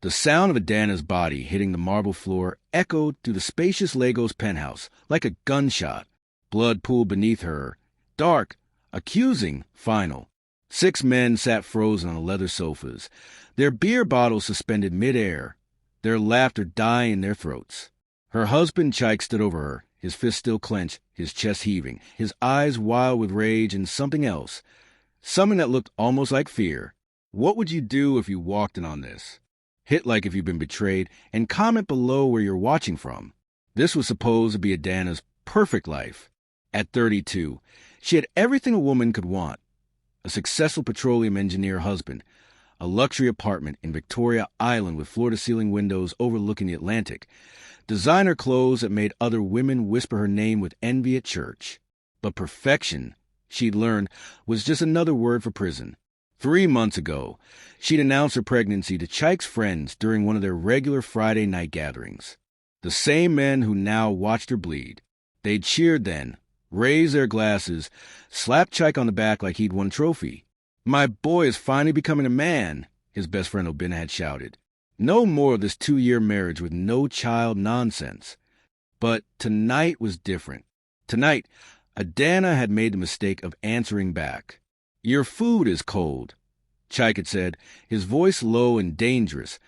The sound of Adana's body hitting the marble floor echoed through the spacious Legos penthouse like a gunshot. Blood pooled beneath her, dark, accusing, final. 6 men sat frozen on the leather sofas, their beer bottles suspended mid-air, their laughter dying in their throats. Her husband, Chike, stood over her, his fist still clenched, his chest heaving, his eyes wild with rage and something else, something that looked almost like fear. What would you do if you walked in on this? Hit like if you've been betrayed, and comment below where you're watching from. This was supposed to be Adana's perfect life. At 32, she had everything a woman could want. A successful petroleum engineer husband, a luxury apartment in Victoria Island with floor-to-ceiling windows overlooking the Atlantic, designer clothes that made other women whisper her name with envy at church. But perfection, she'd learned, was just another word for prison. 3 months ago, she'd announced her pregnancy to Chike's friends during one of their regular Friday night gatherings. The same men who now watched her bleed. They'd cheered then, raised their glasses, slapped Chike on the back like he'd won a trophy. "My boy is finally becoming a man," his best friend Obina had shouted. No more of this 2-year marriage with no child nonsense. But tonight was different. Tonight, Adana had made the mistake of answering back. "Your food is cold," Chike had said, his voice low and dangerous,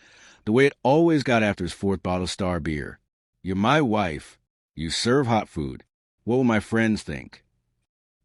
the way it always got after his 4th bottle of Star beer. "You're my wife. You serve hot food. What will my friends think?"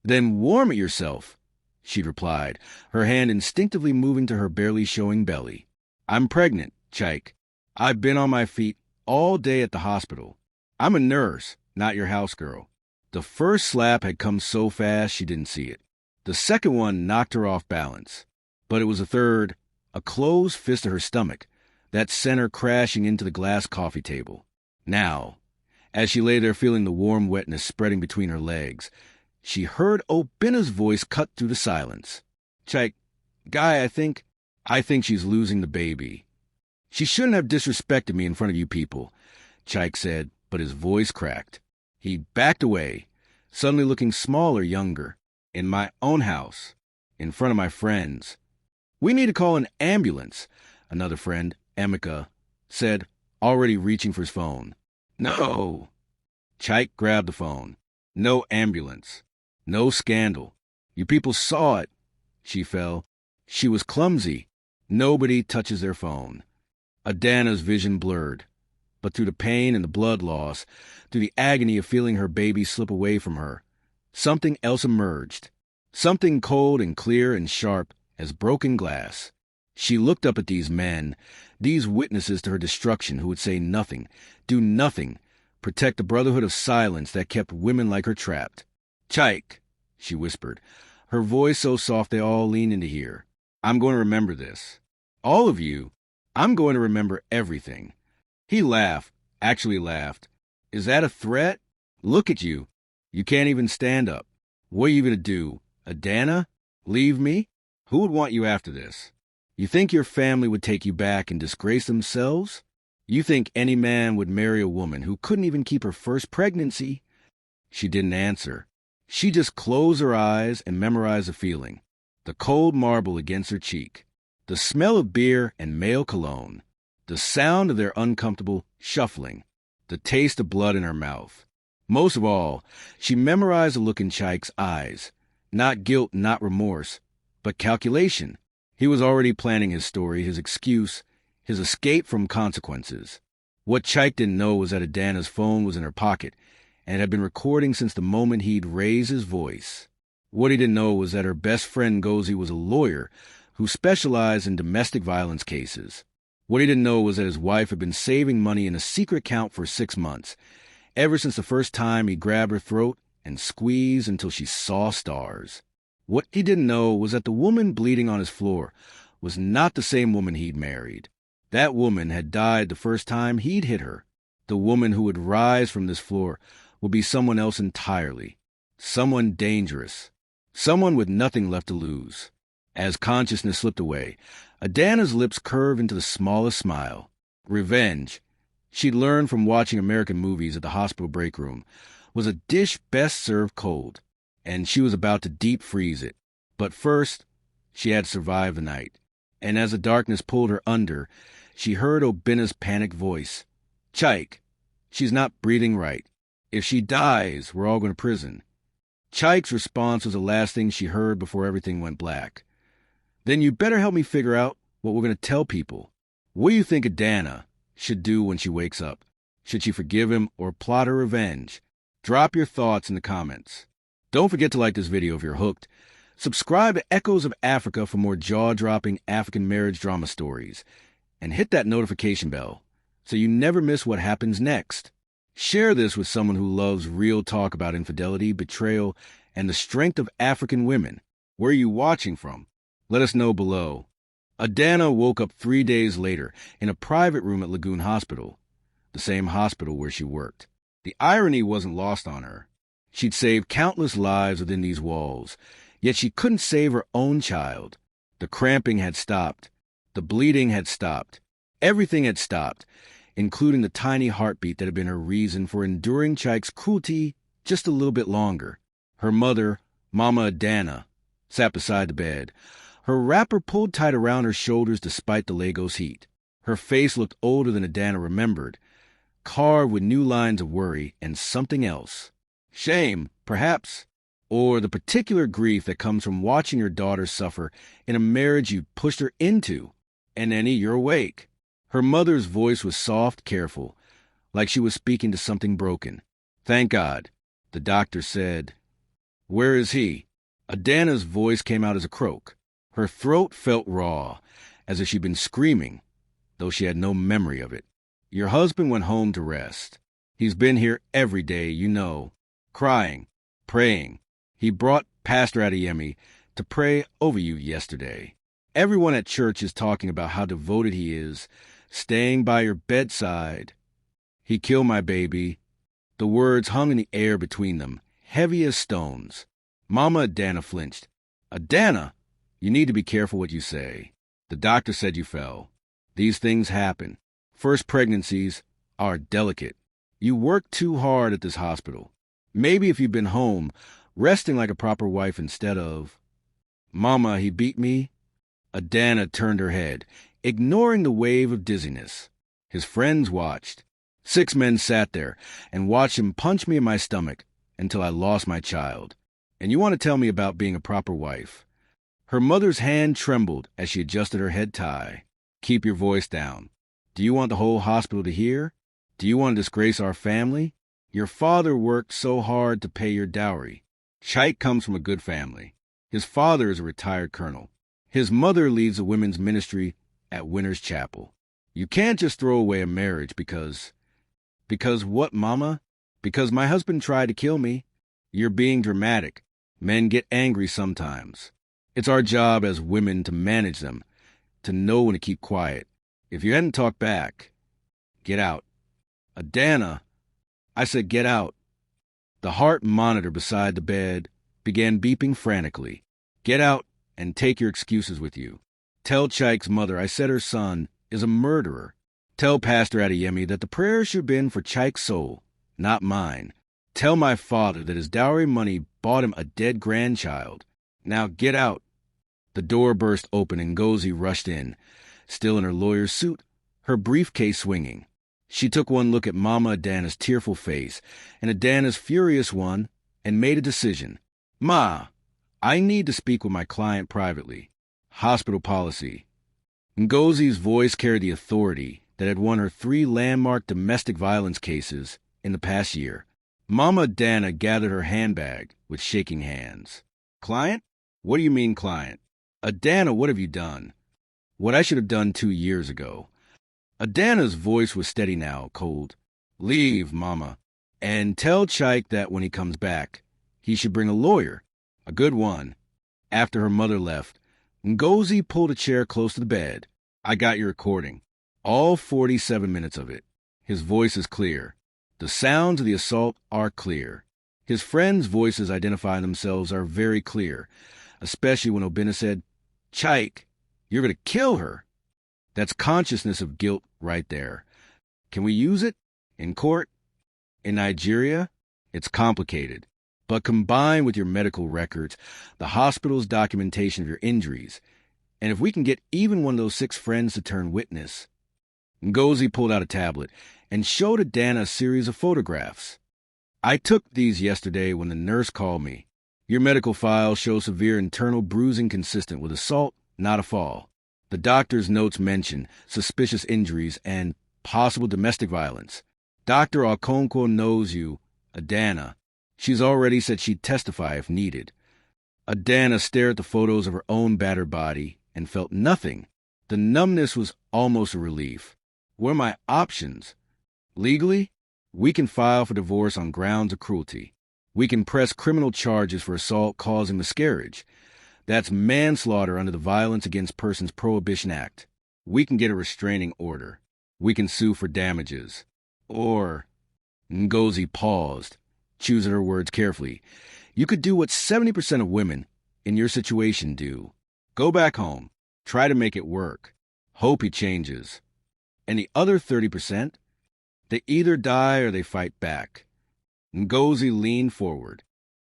"Then warm it yourself," she'd replied, her hand instinctively moving to her barely showing belly. "I'm pregnant, Chike. I've been on my feet all day at the hospital. I'm a nurse, not your house girl." The first slap had come so fast she didn't see it. The second one knocked her off balance. But it was a third, a closed fist to her stomach, that sent her crashing into the glass coffee table. Now, as she lay there feeling the warm wetness spreading between her legs, she heard Obina's voice cut through the silence. "Chike, Guy, I think she's losing the baby." "She shouldn't have disrespected me in front of you people," Chike said, but his voice cracked. He backed away, suddenly looking smaller, younger. "In my own house, in front of my friends." "We need to call an ambulance," another friend, Emeka, said, already reaching for his phone. "No." Chike grabbed the phone. "No ambulance. No scandal. You people saw it." She fell. She was clumsy. Nobody touches their phone. Adana's vision blurred. But through the pain and the blood loss, through the agony of feeling her baby slip away from her, something else emerged. Something cold and clear and sharp as broken glass. She looked up at these men, these witnesses to her destruction who would say nothing, do nothing, protect the brotherhood of silence that kept women like her trapped. "Chike," she whispered, her voice so soft they all leaned in to hear. "I'm going to remember this. All of you. I'm going to remember everything." He laughed, actually laughed. "Is that a threat? Look at you. You can't even stand up. What are you going to do? Adana? Leave me? Who would want you after this? You think your family would take you back and disgrace themselves? You think any man would marry a woman who couldn't even keep her first pregnancy?" She didn't answer. She just closed her eyes and memorized the feeling. The cold marble against her cheek. The smell of beer and male cologne. The sound of their uncomfortable shuffling. The taste of blood in her mouth. Most of all, she memorized the look in Chike's eyes. Not guilt, not remorse, but calculation. He was already planning his story, his excuse, his escape from consequences. What Chike didn't know was that Adana's phone was in her pocket and had been recording since the moment he'd raised his voice. What he didn't know was that her best friend Gozi was a lawyer who specialized in domestic violence cases. What he didn't know was that his wife had been saving money in a secret account for 6 months, ever since the first time he grabbed her throat and squeezed until she saw stars. What he didn't know was that the woman bleeding on his floor was not the same woman he'd married. That woman had died the first time he'd hit her. The woman who would rise from this floor would be someone else entirely. Someone dangerous. Someone with nothing left to lose. As consciousness slipped away, Adana's lips curved into the smallest smile. Revenge, she'd learned from watching American movies at the hospital break room, was a dish best served cold, and she was about to deep freeze it. But first, she had survived the night. And as the darkness pulled her under, she heard Obina's panicked voice. "Chike, she's not breathing right. If she dies, we're all going to prison." Chike's response was the last thing she heard before everything went black. "Then you better help me figure out what we're going to tell people. What do you think Adana should do when she wakes up? Should she forgive him or plot her revenge? Drop your thoughts in the comments. Don't forget to like this video if you're hooked. Subscribe to Echoes of Africa for more jaw-dropping African marriage drama stories. And hit that notification bell so you never miss what happens next. Share this with someone who loves real talk about infidelity, betrayal, and the strength of African women. Where are you watching from? Let us know below. Adana woke up 3 days later in a private room at Lagoon Hospital, the same hospital where she worked. The irony wasn't lost on her. She'd saved countless lives within these walls, yet she couldn't save her own child. The cramping had stopped. The bleeding had stopped. Everything had stopped, including the tiny heartbeat that had been her reason for enduring Chike's cruelty just a little bit longer. Her mother, Mama Adana, sat beside the bed, her wrapper pulled tight around her shoulders despite the Lagos heat. Her face looked older than Adana remembered, carved with new lines of worry and something else. Shame, perhaps, or the particular grief that comes from watching your daughter suffer in a marriage you pushed her into. And Annie, you're awake. Her mother's voice was soft, careful, like she was speaking to something broken. "Thank God," the doctor said. "Where is he?" Adana's voice came out as a croak. Her throat felt raw, as if she'd been screaming, though she had no memory of it. "Your husband went home to rest. He's been here every day, you know, crying, praying. He brought Pastor Adeyemi to pray over you yesterday. Everyone at church is talking about how devoted he is, staying by your bedside. He killed my baby." The words hung in the air between them, heavy as stones. Mama Adana flinched. "Adana, you need to be careful what you say. The doctor said you fell. These things happen. First pregnancies are delicate. You work too hard at this hospital. Maybe if you'd been home, resting like a proper wife instead of—" "Mama, he beat me?" Adana turned her head, ignoring the wave of dizziness. His friends watched. 6 men sat there and watched him punch me in my stomach until I lost my child. "And you want to tell me about being a proper wife?" Her mother's hand trembled as she adjusted her head tie. "Keep your voice down. Do you want the whole hospital to hear? Do you want to disgrace our family? Your father worked so hard to pay your dowry. Chike comes from a good family. His father is a retired colonel. His mother leads a women's ministry at Winter's Chapel. You can't just throw away a marriage because—" "Because what, Mama? Because my husband tried to kill me." "You're being dramatic. Men get angry sometimes. It's our job as women to manage them, to know when to keep quiet. If you hadn't talked back, get out." "Adana," I said, "get out." The heart monitor beside the bed began beeping frantically. "Get out and take your excuses with you. Tell Chike's mother I said her son is a murderer. Tell Pastor Adeyemi that the prayer should have been for Chike's soul, not mine. Tell my father that his dowry money bought him a dead grandchild. Now get out." The door burst open and Ngozi rushed in, still in her lawyer's suit, her briefcase swinging. She took one look at Mama Adana's tearful face and Adana's furious one and made a decision. "Ma, I need to speak with my client privately. Hospital policy." Ngozi's voice carried the authority that had won her 3 landmark domestic violence cases in the past year. Mama Adana gathered her handbag with shaking hands. "Client? What do you mean, client?" "Adana, what have you done?" "What I should have done 2 years ago." Adana's voice was steady now, cold. "Leave, Mama, and tell Chike that when he comes back, he should bring a lawyer, a good one." After her mother left, Ngozi pulled a chair close to the bed. "I got your recording, all 47 minutes of it. His voice is clear. The sounds of the assault are clear. His friends' voices identifying themselves are very clear, especially when Obina said, 'Chike, you're going to kill her.' That's consciousness of guilt right there. Can we use it? In court? In Nigeria? It's complicated. But combined with your medical records, the hospital's documentation of your injuries, and if we can get even one of those 6 friends to turn witness, Ngozi pulled out a tablet and showed Adana a series of photographs. I took these yesterday when the nurse called me. Your medical files show severe internal bruising consistent with assault, not a fall. The doctor's notes mention suspicious injuries and possible domestic violence. Dr. Okonkwo knows you, Adana. She's already said she'd testify if needed. Adana stared at the photos of her own battered body and felt nothing. The numbness was almost a relief. What are my options? Legally, we can file for divorce on grounds of cruelty. We can press criminal charges for assault causing miscarriage. That's manslaughter under the Violence Against Persons Prohibition Act. We can get a restraining order. We can sue for damages. Or, Ngozi paused, choosing her words carefully, you could do what 70% of women in your situation do. Go back home. Try to make it work. Hope he changes. And the other 30%? They either die or they fight back. Ngozi leaned forward.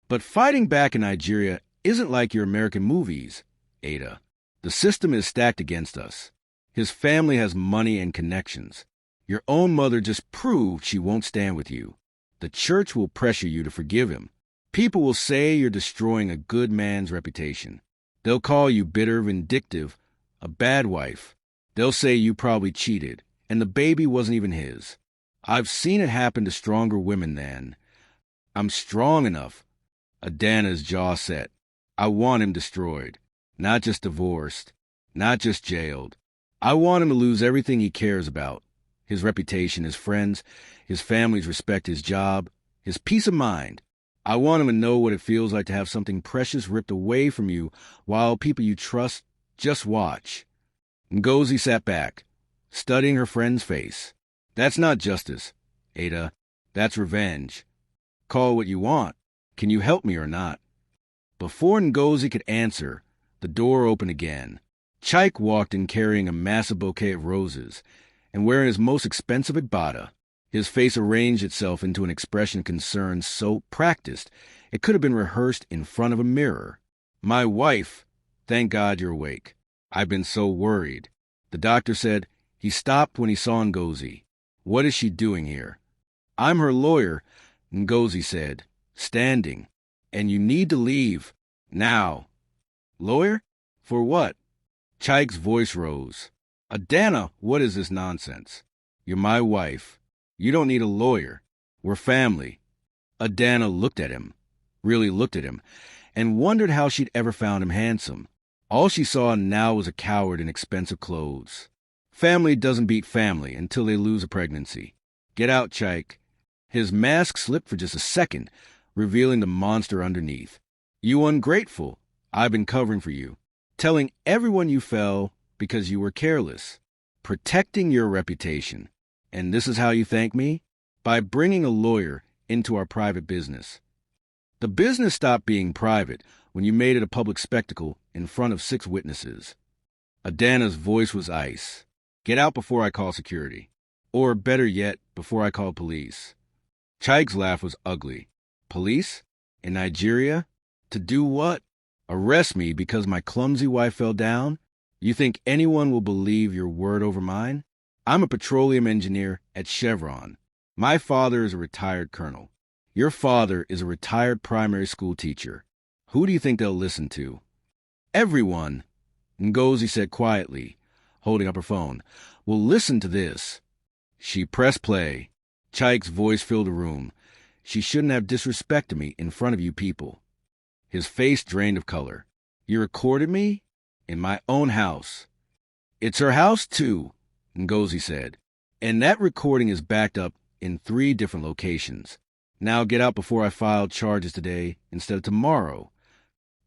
But fighting back in Nigeria isn't like your American movies, Ada. The system is stacked against us. His family has money and connections. Your own mother just proved she won't stand with you. The church will pressure you to forgive him. People will say you're destroying a good man's reputation. They'll call you bitter, vindictive, a bad wife. They'll say you probably cheated, and the baby wasn't even his. I've seen it happen to stronger women than. I'm strong enough. Adana's jaw set. I want him destroyed. Not just divorced. Not just jailed. I want him to lose everything he cares about. His reputation, his friends, his family's respect, his job, his peace of mind. I want him to know what it feels like to have something precious ripped away from you while people you trust just watch. Ngozi sat back, studying her friend's face. That's not justice, Ada. That's revenge. Call it what you want. Can you help me or not? Before Ngozi could answer, the door opened again. Chaik walked in carrying a massive bouquet of roses and wearing his most expensive agbada. His face arranged itself into an expression of concern so practiced it could have been rehearsed in front of a mirror. My wife, thank God you're awake. I've been so worried. The doctor said he stopped when he saw Ngozi. What is she doing here? I'm her lawyer, Ngozi said, standing. And you need to leave. Now. Lawyer? For what? Chaik's voice rose. Adana, what is this nonsense? You're my wife. You don't need a lawyer. We're family. Adana looked at him, really looked at him, and wondered how she'd ever found him handsome. All she saw now was a coward in expensive clothes. Family doesn't beat family until they lose a pregnancy. Get out, Chaik. His mask slipped for just a second, revealing the monster underneath. You ungrateful. I've been covering for you. Telling everyone you fell because you were careless. Protecting your reputation. And this is how you thank me? By bringing a lawyer into our private business. The business stopped being private when you made it a public spectacle in front of 6 witnesses. Adana's voice was ice. Get out before I call security. Or better yet, before I call police. Chaik's laugh was ugly. Police? In Nigeria? To do what? Arrest me because my clumsy wife fell down? You think anyone will believe your word over mine? I'm a petroleum engineer at Chevron. My father is a retired colonel. Your father is a retired primary school teacher. Who do you think they'll listen to? Everyone, Ngozi said quietly, holding up her phone, will listen to this. She pressed play. Chaik's voice filled the room. She shouldn't have disrespected me in front of you people. His face drained of color. You recorded me? In my own house. It's her house, too, Ngozi said. And that recording is backed up in 3 different locations. Now get out before I file charges today instead of tomorrow.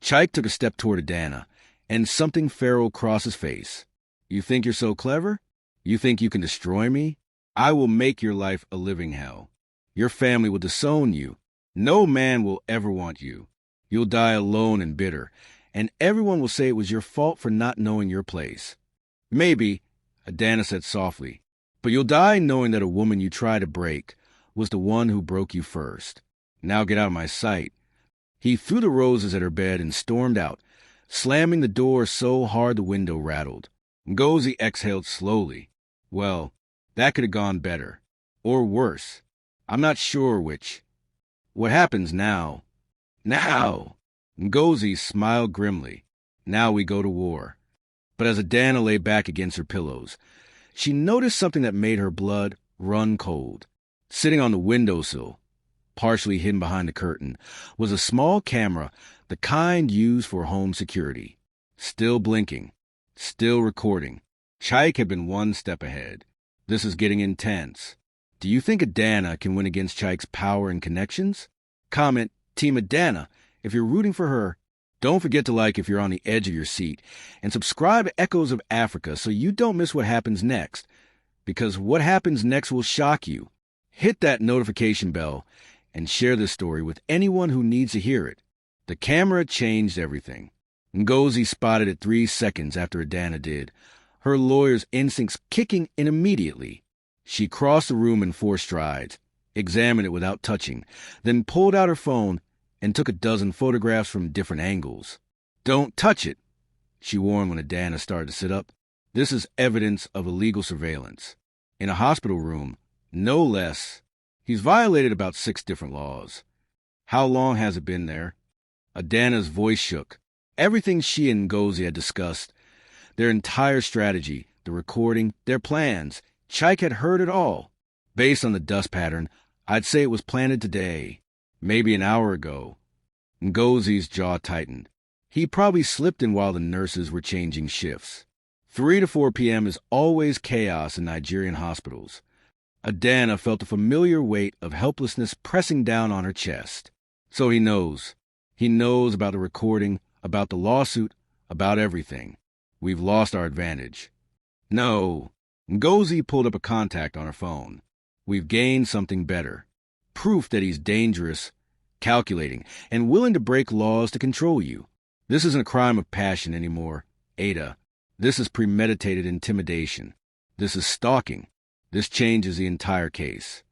Chaik took a step toward Adana, and something feral crossed his face. You think you're so clever? You think you can destroy me? I will make your life a living hell. Your family will disown you. No man will ever want you. You'll die alone and bitter, and everyone will say it was your fault for not knowing your place. Maybe, Adana said softly, but you'll die knowing that a woman you tried to break was the one who broke you first. Now get out of my sight. He threw the roses at her bed and stormed out, slamming the door so hard the window rattled. Ngozi exhaled slowly. Well, That could have gone better. Or worse. I'm not sure which. What happens now? Now! Ngozi smiled grimly. Now we go to war. But as Adana lay back against her pillows, she noticed something that made her blood run cold. Sitting on the windowsill, partially hidden behind the curtain, was a small camera, the kind used for home security. Still blinking. Still recording. Chaik had been one step ahead. This is getting intense. Do you think Adana can win against Chaik's power and connections? Comment Team Adana if you're rooting for her. Don't forget to like if you're on the edge of your seat, and subscribe to Echoes of Africa so you don't miss what happens next, because what happens next will shock you. Hit that notification bell and share this story with anyone who needs to hear it. The camera changed everything. Ngozi spotted it 3 seconds after Adana did, her lawyer's instincts kicking in immediately. She crossed the room in 4 strides, examined it without touching, then pulled out her phone and took a dozen photographs from different angles. Don't touch it, she warned when Adana started to sit up. This is evidence of illegal surveillance. In a hospital room, no less. He's violated about 6 different laws. How long has it been there? Adana's voice shook. Everything she and Ngozi had discussed, their entire strategy, the recording, their plans, Chaik had heard it all. Based on the dust pattern, I'd say it was planted today. Maybe an hour ago. Ngozi's jaw tightened. He probably slipped in while the nurses were changing shifts. 3 to 4 p.m. is always chaos in Nigerian hospitals. Adana felt a familiar weight of helplessness pressing down on her chest. So he knows. He knows about the recording, about the lawsuit, about everything. We've lost our advantage. No. Ngozi pulled up a contact on her phone. We've gained something better. Proof that he's dangerous, calculating, and willing to break laws to control you. This isn't a crime of passion anymore, Ada. This is premeditated intimidation. This is stalking. This changes the entire case.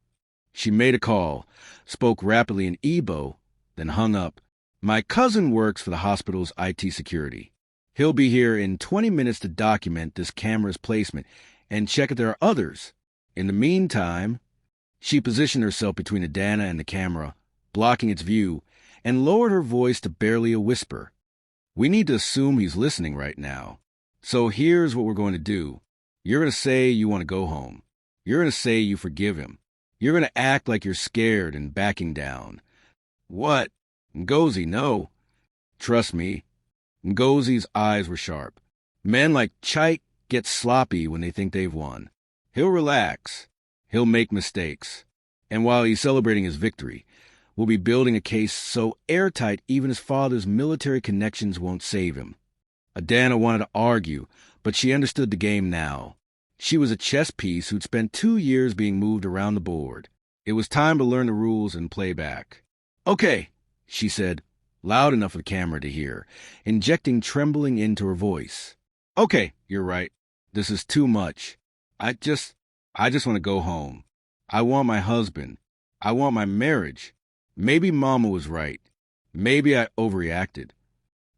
She made a call, spoke rapidly in Igbo, then hung up. My cousin works for the hospital's IT security. He'll be here in 20 minutes to document this camera's placement and check if there are others. In the meantime, she positioned herself between Adana and the camera, blocking its view, and lowered her voice to barely a whisper. We need to assume he's listening right now. So here's what we're going to do. You're going to say you want to go home. You're going to say you forgive him. You're going to act like you're scared and backing down. What? Ngozi, no. Trust me. Ngozi's eyes were sharp. Men like Chaik get sloppy when they think they've won. He'll relax. He'll make mistakes. And while he's celebrating his victory, we'll be building a case so airtight even his father's military connections won't save him. Adana wanted to argue, but she understood the game now. She was a chess piece who'd spent 2 years being moved around the board. It was time to learn the rules and play back. Okay, she said, loud enough for the camera to hear, injecting trembling into her voice. Okay, you're right. This is too much. I just want to go home. I want my husband. I want my marriage. Maybe Mama was right. Maybe I overreacted.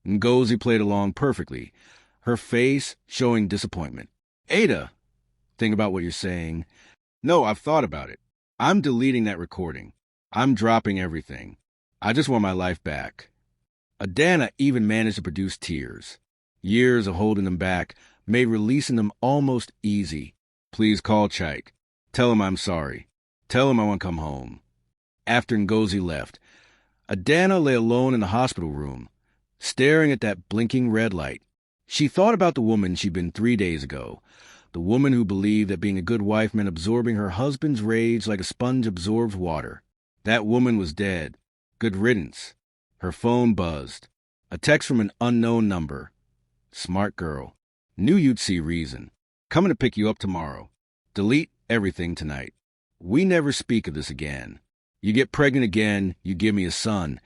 Ngozi played along perfectly, her face showing disappointment. Ada, think about what you're saying. No, I've thought about it. I'm deleting that recording. I'm dropping everything. I just want my life back. Adana even managed to produce tears. Years of holding them back made releasing them almost easy. Please call Chaik. Tell him I'm sorry. Tell him I want to come home. After Ngozi left, Adana lay alone in the hospital room, staring at that blinking red light. She thought about the woman she'd been 3 days ago, the woman who believed that being a good wife meant absorbing her husband's rage like a sponge absorbs water. That woman was dead. Good riddance. Her phone buzzed. A text from an unknown number. Smart girl. Knew you'd see reason. Coming to pick you up tomorrow. Delete everything tonight. We never speak of this again. You get pregnant again, you give me a son,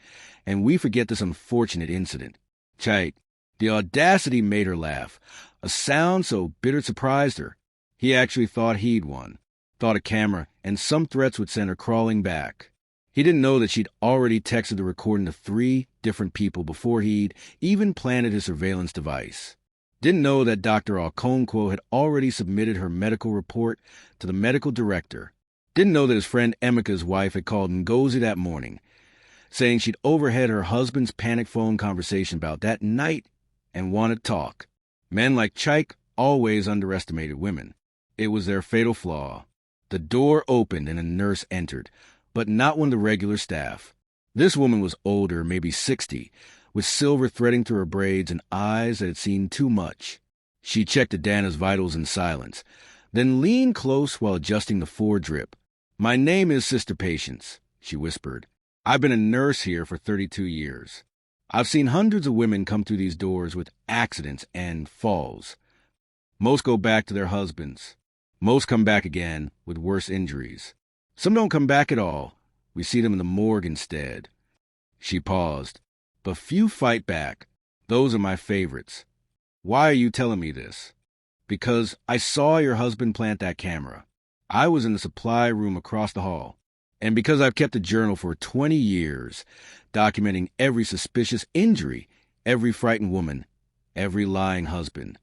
and we forget this unfortunate incident. Chaik. The audacity made her laugh. A sound so bitter surprised her. He actually thought he'd won. Thought a camera and some threats would send her crawling back. He didn't know that she'd already texted the recording to 3 different people before he'd even planted his surveillance device. Didn't know that Dr. Okonkwo had already submitted her medical report to the medical director. Didn't know that his friend Emeka's wife had called Ngozi that morning, saying she'd overheard her husband's panic phone conversation about that night and wanted talk. Men like Chike always underestimated women. It was their fatal flaw. The door opened and a nurse entered, but not one of the regular staff. This woman was older, maybe 60, with silver threading through her braids and eyes that had seen too much. She checked Adana's vitals in silence, then leaned close while adjusting the foredrip. "My name is Sister Patience," she whispered. "I've been a nurse here for 32 years. I've seen hundreds of women come through these doors with accidents and falls. Most go back to their husbands. Most come back again with worse injuries. Some don't come back at all. We see them in the morgue instead." She paused. "But few fight back. Those are my favorites. Why are you telling me this?" "Because I saw your husband plant that camera. I was in the supply room across the hall. And because I've kept a journal for 20 years, documenting every suspicious injury, every frightened woman, every lying husband."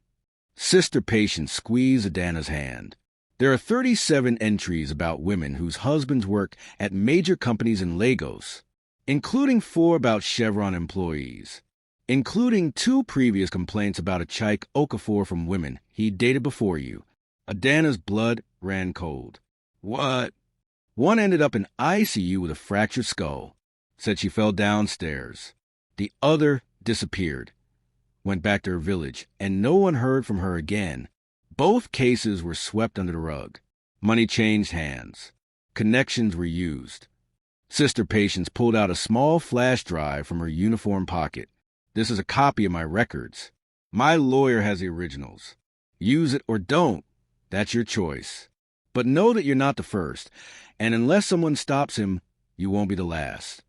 Sister Patience squeezed Adana's hand. "There are 37 entries about women whose husbands work at major companies in Lagos, including 4 about Chevron employees, including 2 previous complaints about a Chike Okafor from women he dated before you." Adana's blood ran cold. "What?" "One ended up in ICU with a fractured skull. Said she fell downstairs. The other disappeared. Went back to her village, and no one heard from her again. Both cases were swept under the rug. Money changed hands. Connections were used." Sister Patience pulled out a small flash drive from her uniform pocket. "This is a copy of my records. My lawyer has the originals. Use it or don't. That's your choice. But know that you're not the first, and unless someone stops him, you won't be the last."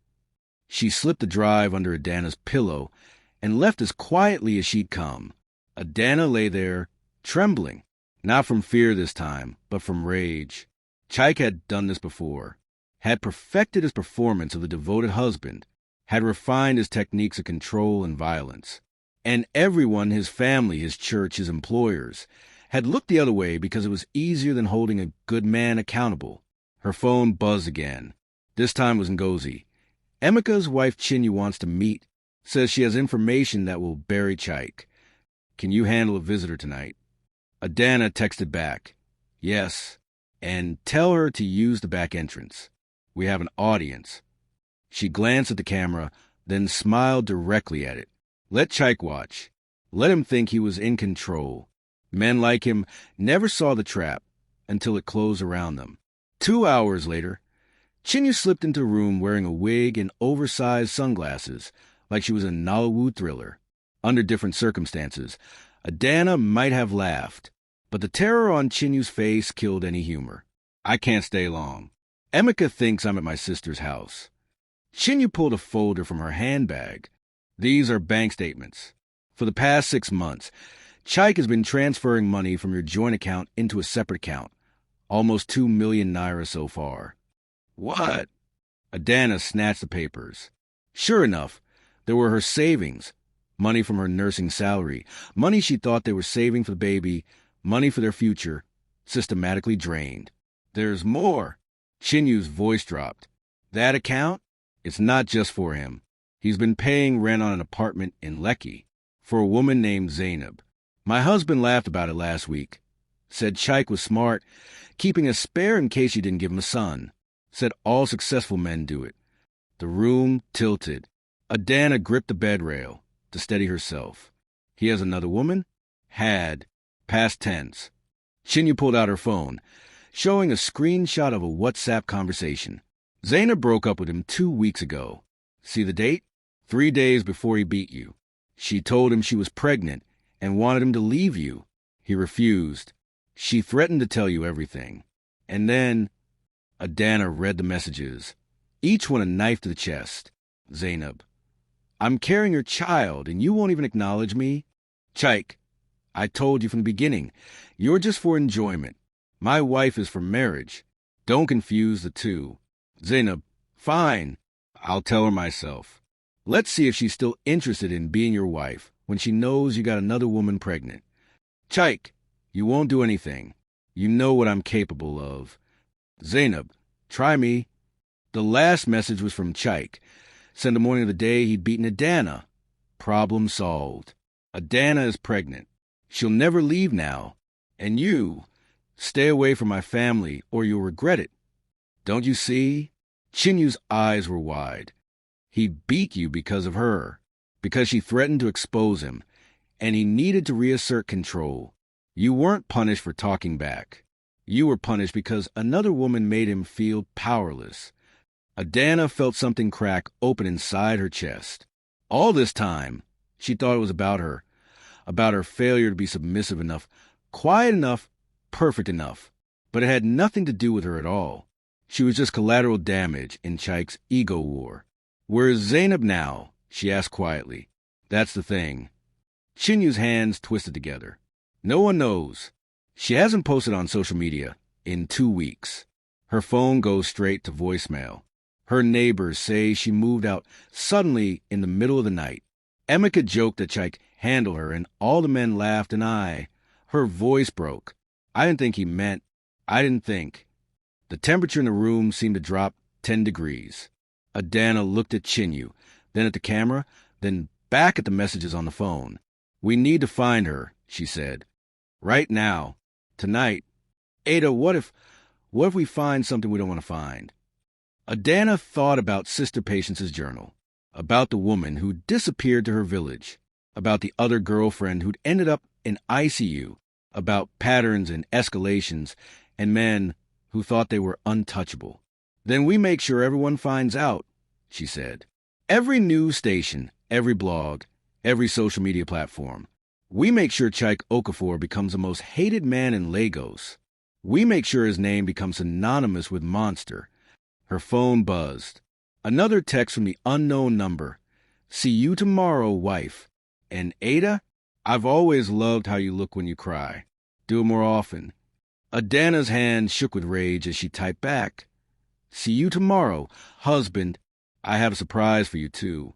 She slipped the drive under Adana's pillow and left as quietly as she'd come. Adana lay there, trembling, not from fear this time, but from rage. Chike had done this before, had perfected his performance of the devoted husband, had refined his techniques of control and violence. And everyone, his family, his church, his employers, had looked the other way because it was easier than holding a good man accountable. Her phone buzzed again. This time was Ngozi. "Emeka's wife Chinyu wants to meet. Says she has information that will bury Chike. Can you handle a visitor tonight?" Adana texted back, "Yes, and tell her to use the back entrance. We have an audience." She glanced at the camera, then smiled directly at it. Let Chike watch. Let him think he was in control. Men like him never saw the trap until it closed around them. 2 hours later, Chinyu slipped into a room wearing a wig and oversized sunglasses, like she was a Nollywood thriller. Under different circumstances, Adana might have laughed, but the terror on Chinyu's face killed any humor. "I can't stay long. Emeka thinks I'm at my sister's house." Chinyu pulled a folder from her handbag. "These are bank statements. For the past 6 months, Chike has been transferring money from your joint account into a separate account. Almost 2 million naira so far." "What?" Adana snatched the papers. Sure enough, there were her savings, money from her nursing salary, money she thought they were saving for the baby, money for their future, systematically drained. "There's more." Chinyu's voice dropped. "That account? It's not just for him. He's been paying rent on an apartment in Lekki for a woman named Zainab. My husband laughed about it last week. Said Chike was smart, keeping a spare in case she didn't give him a son. Said all successful men do it." The room tilted. Adana gripped the bed rail to steady herself. "He has another woman?" "Had." Past tense. Chinyu pulled out her phone, showing a screenshot of a WhatsApp conversation. "Zainab broke up with him 2 weeks ago. See the date? 3 days before he beat you. She told him she was pregnant and wanted him to leave you. He refused. She threatened to tell you everything. And then..." Adana read the messages, each one a knife to the chest. Zainab: "I'm carrying your child, and you won't even acknowledge me? Chike, I told you from the beginning, you're just for enjoyment. My wife is for marriage. Don't confuse the two." Zainab: "Fine. I'll tell her myself. Let's see if she's still interested in being your wife when she knows you got another woman pregnant. Chike, you won't do anything. You know what I'm capable of. Zainab, try me. The last message was from Chike. Said the morning of the day he'd beaten Adana. Problem solved. Adana is pregnant. She'll never leave now. And you, stay away from my family or you'll regret it. Don't you see? Chinyu's eyes were wide. He beat you because of her, because she threatened to expose him, and he needed to reassert control. You weren't punished for talking back. You were punished because another woman made him feel powerless. Adana felt something crack open inside her chest. All this time, she thought it was about her failure to be submissive enough, quiet enough, perfect enough. But it had nothing to do with her at all. She was just collateral damage in Chike's ego war. Where is Zainab now? She asked quietly. That's the thing. Chinyu's hands twisted together. No one knows. She hasn't posted on social media in 2 weeks. Her phone goes straight to voicemail. Her neighbors say she moved out suddenly in the middle of the night. Emeka joked that Chike handled her, and all the men laughed, and her voice broke. I didn't think. The temperature in the room seemed to drop 10 degrees. Adana looked at Chinyu, then at the camera, then back at the messages on the phone. We need to find her, she said. Right now. Tonight. Ada, what if we find something we don't want to find? Adana thought about Sister Patience's journal, about the woman who disappeared to her village, about the other girlfriend who'd ended up in ICU, about patterns and escalations, and men who thought they were untouchable. Then we make sure everyone finds out, she said. Every news station, every blog, every social media platform. We make sure Chike Okafor becomes the most hated man in Lagos. We make sure his name becomes synonymous with monster. Her phone buzzed. Another text from the unknown number. See you tomorrow, wife. And Ada, I've always loved how you look when you cry. Do it more often. Adana's hand shook with rage as she typed back. See you tomorrow, husband. I have a surprise for you, too.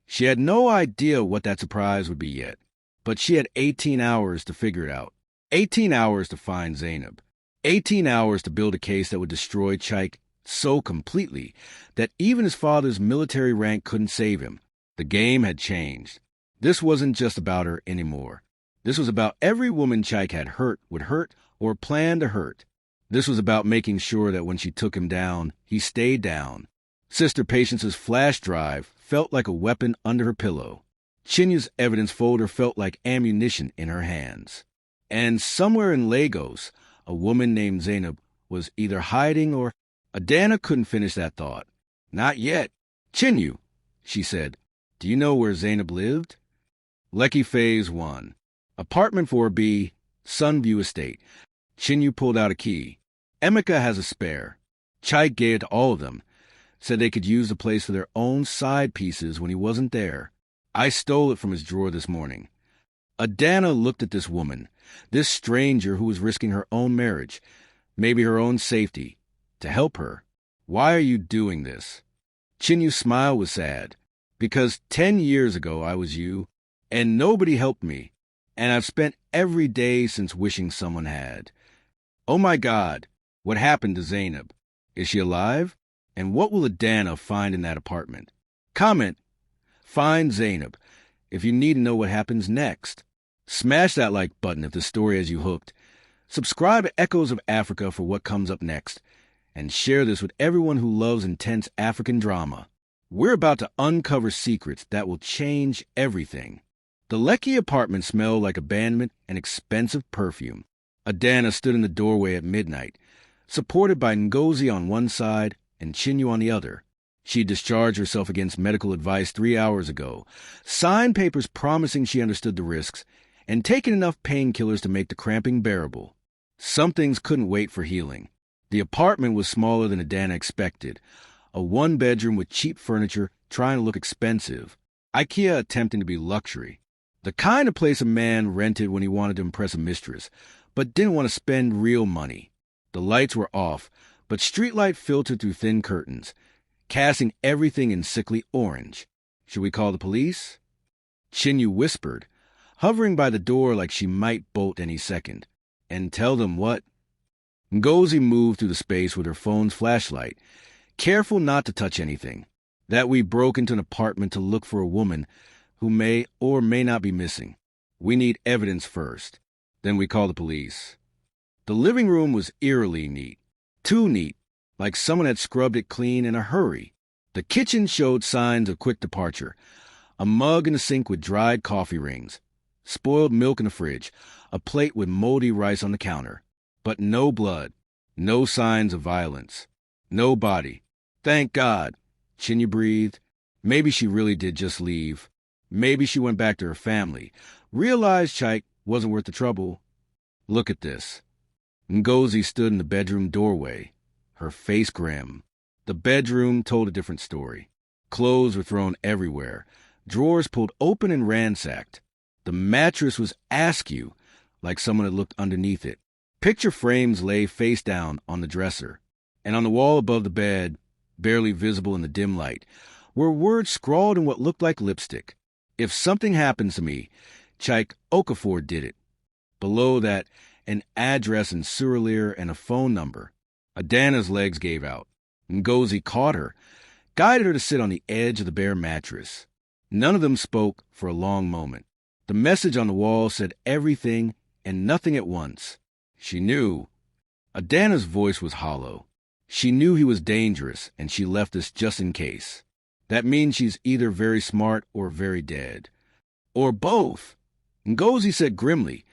She had no idea what that surprise would be yet, but she had 18 hours to figure it out. 18 hours to find Zainab. 18 hours to build a case that would destroy Chike so completely that even his father's military rank couldn't save him. The game had changed. This wasn't just about her anymore. This was about every woman Chike had would hurt, or planned to hurt. This was about making sure that when she took him down, he stayed down. Sister Patience's flash drive felt like a weapon under her pillow. Chinyu's evidence folder felt like ammunition in her hands. And somewhere in Lagos, a woman named Zainab was either hiding or... Adana couldn't finish that thought. Not yet. Chinyu, she said. Do you know where Zainab lived? Lekki Phase 1. Apartment 4B, Sunview Estate. Chinyu pulled out a key. Emeka has a spare. Chike gave it to all of them. Said they could use the place for their own side pieces when he wasn't there. I stole it from his drawer this morning. Adana looked at this woman, this stranger who was risking her own marriage, maybe her own safety, to help her. Why are you doing this? Chinyu's smile was sad. Because 10 years ago I was you, and nobody helped me, and I've spent every day since wishing someone had. Oh my God, what happened to Zainab? Is she alive? And what will Adana find in that apartment? Comment, find Zainab, if you need to know what happens next. Smash that like button if the story has you hooked. Subscribe to Echoes of Africa for what comes up next. And share this with everyone who loves intense African drama. We're about to uncover secrets that will change everything. The Lekki apartment smelled like abandonment and expensive perfume. Adana stood in the doorway at midnight, supported by Ngozi on one side and Chinyu on the other. She discharged herself against medical advice 3 hours ago, signed papers promising she understood the risks, and taken enough painkillers to make the cramping bearable. Some things couldn't wait for healing. The apartment was smaller than Adana expected, a one-bedroom with cheap furniture trying to look expensive, IKEA attempting to be luxury. The kind of place a man rented when he wanted to impress a mistress, but didn't want to spend real money. The lights were off, but streetlight filtered through thin curtains, casting everything in sickly orange. Should we call the police? Chinyu whispered, hovering by the door like she might bolt any second. And tell them what? Ngozi moved through the space with her phone's flashlight, careful not to touch anything. That we broke into an apartment to look for a woman who may or may not be missing. We need evidence first. Then we call the police. The living room was eerily neat. Too neat, like someone had scrubbed it clean in a hurry. The kitchen showed signs of quick departure. A mug in the sink with dried coffee rings, spoiled milk in the fridge, a plate with moldy rice on the counter. But no blood, no signs of violence, no body. Thank God. Chinyu breathed. Maybe she really did just leave. Maybe she went back to her family, realized Chaik wasn't worth the trouble. Look at this. Ngozi stood in the bedroom doorway, her face grim. The bedroom told a different story. Clothes were thrown everywhere, drawers pulled open and ransacked. The mattress was askew, like someone had looked underneath it. Picture frames lay face down on the dresser, and on the wall above the bed, barely visible in the dim light, were words scrawled in what looked like lipstick. If something happens to me, Chaik Okafor did it. Below that, an address in Suralere and a phone number. Adana's legs gave out. Ngozi caught her, guided her to sit on the edge of the bare mattress. None of them spoke for a long moment. The message on the wall said everything and nothing at once. She knew. Adana's voice was hollow. She knew he was dangerous, and she left us just in case. That means she's either very smart or very dead. Or both. Ngozi said grimly,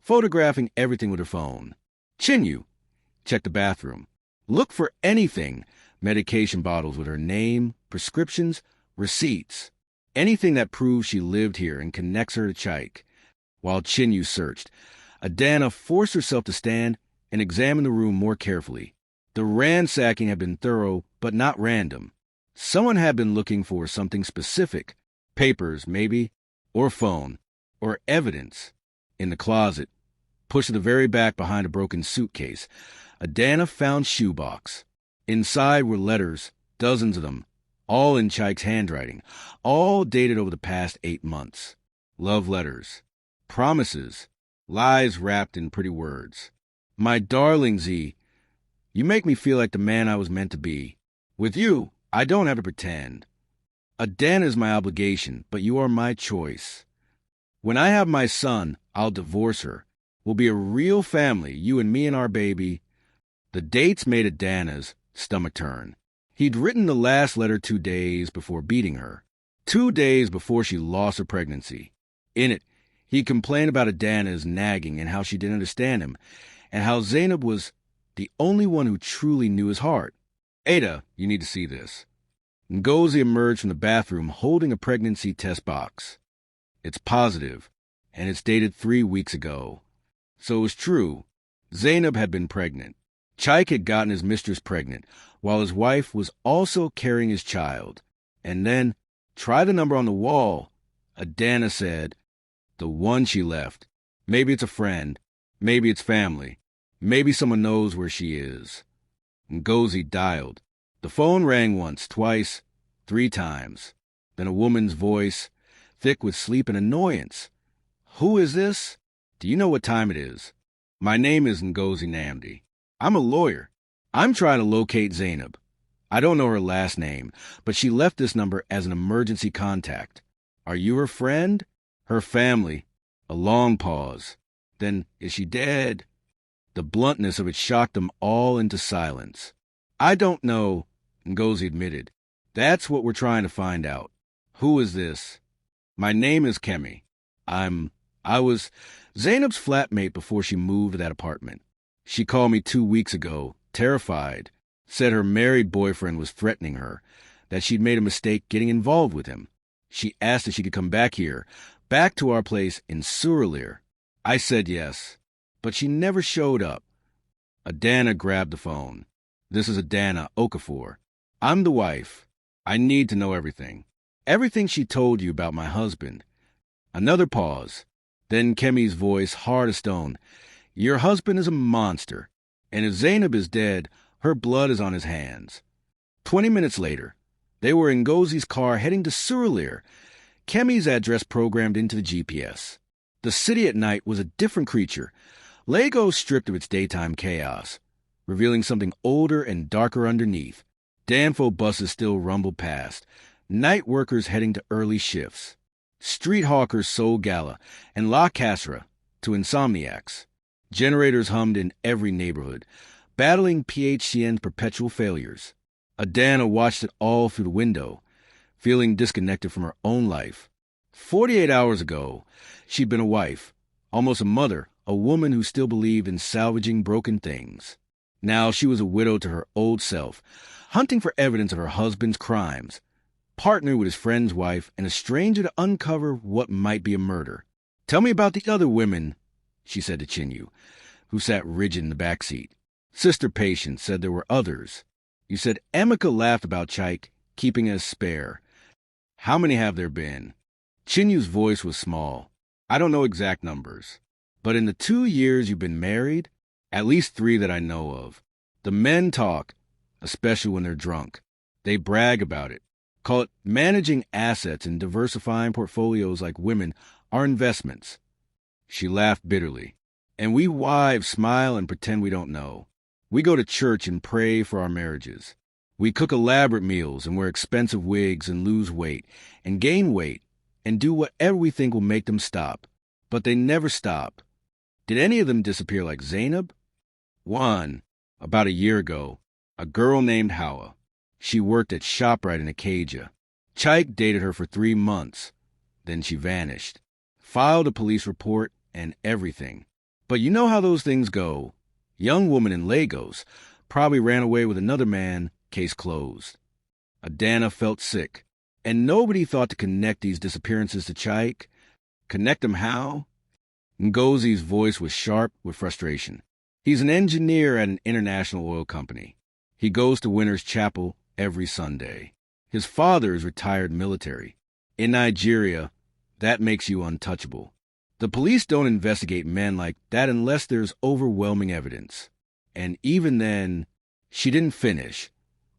photographing everything with her phone. Chinyu, check the bathroom. Look for anything. Medication bottles with her name, prescriptions, receipts. Anything that proves she lived here and connects her to Chaik. While Chinyu searched, Adana forced herself to stand and examine the room more carefully. The ransacking had been thorough, but not random. Someone had been looking for something specific. Papers, maybe, or phone, or evidence. In the closet, pushed to the very back behind a broken suitcase, Adana found shoebox. Inside were letters, dozens of them, all in Chaik's handwriting, all dated over the past 8 months. Love letters, promises, lies wrapped in pretty words. My darling Z, you make me feel like the man I was meant to be. With you, I don't have to pretend. Adana is my obligation, but you are my choice. When I have my son, I'll divorce her. We'll be a real family, you and me and our baby. The dates made Adana's stomach turn. He'd written the last letter 2 days before beating her. 2 days before she lost her pregnancy. In it, he complained about Adana's nagging and how she didn't understand him, and how Zainab was the only one who truly knew his heart. Ada, you need to see this. Ngozi emerged from the bathroom holding a pregnancy test box. It's positive, and it's dated 3 weeks ago. So it was true. Zainab had been pregnant. Chaik had gotten his mistress pregnant, while his wife was also carrying his child. And then, try the number on the wall. Adana said, the one she left. Maybe it's a friend. Maybe it's family. Maybe someone knows where she is. Ngozi dialed. The phone rang once, twice, 3 times. Then a woman's voice, thick with sleep and annoyance. Who is this? Do you know what time it is? My name is Ngozi Namdi. I'm a lawyer. I'm trying to locate Zainab. I don't know her last name, but she left this number as an emergency contact. Are you her friend? Her family. A long pause. Then, is she dead? The bluntness of it shocked them all into silence. I don't know, Ngozi admitted. That's what we're trying to find out. Who is this? My name is Kemi. I was Zainab's flatmate before she moved to that apartment. She called me 2 weeks ago, terrified, said her married boyfriend was threatening her, that she'd made a mistake getting involved with him. She asked if she could come back here, back to our place in Suralere. I said yes, but she never showed up. Adana grabbed the phone. This is Adana Okafor. I'm the wife. I need to know everything. Everything she told you about my husband. Another pause. Then Kemi's voice, hard as stone. Your husband is a monster, and if Zainab is dead, her blood is on his hands. 20 minutes later, they were in Ngozi's car heading to Suralere. Kemi's address programmed into the GPS. The city at night was a different creature. Lego stripped of its daytime chaos, revealing something older and darker underneath. Danfo buses still rumbled past, night workers heading to early shifts. Street hawkers sold gala, and La Casra to insomniacs. Generators hummed in every neighborhood, battling PHCN's perpetual failures. Adana watched it all through the window, feeling disconnected from her own life. 48 hours ago, she'd been a wife, almost a mother, a woman who still believed in salvaging broken things. Now she was a widow to her old self, hunting for evidence of her husband's crimes, partner with his friend's wife, and a stranger to uncover what might be a murder. "Tell me about the other women," she said to Chinyu, who sat rigid in the back seat. Sister Patience said there were others. You said Emika laughed about Chaik keeping a spare. How many have there been? Chinyu's voice was small. I don't know exact numbers, but in the 2 years you've been married, at least 3 that I know of. The men talk, especially when they're drunk. They brag about it. Call it managing assets and diversifying portfolios like women are investments. She laughed bitterly. And we wives smile and pretend we don't know. We go to church and pray for our marriages. We cook elaborate meals and wear expensive wigs and lose weight and gain weight and do whatever we think will make them stop. But they never stop. Did any of them disappear like Zainab? One, about a year ago, a girl named Hawa. She worked at ShopRite in Acadia. Chaik dated her for 3 months. Then she vanished. Filed a police report and everything. But you know how those things go. Young woman in Lagos probably ran away with another man, case closed. Adana felt sick, and nobody thought to connect these disappearances to Chaik. Connect them how? Ngozi's voice was sharp with frustration. He's an engineer at an international oil company. He goes to Winter's Chapel every Sunday. His father is retired military. In Nigeria, that makes you untouchable. The police don't investigate men like that unless there's overwhelming evidence. And even then, she didn't finish,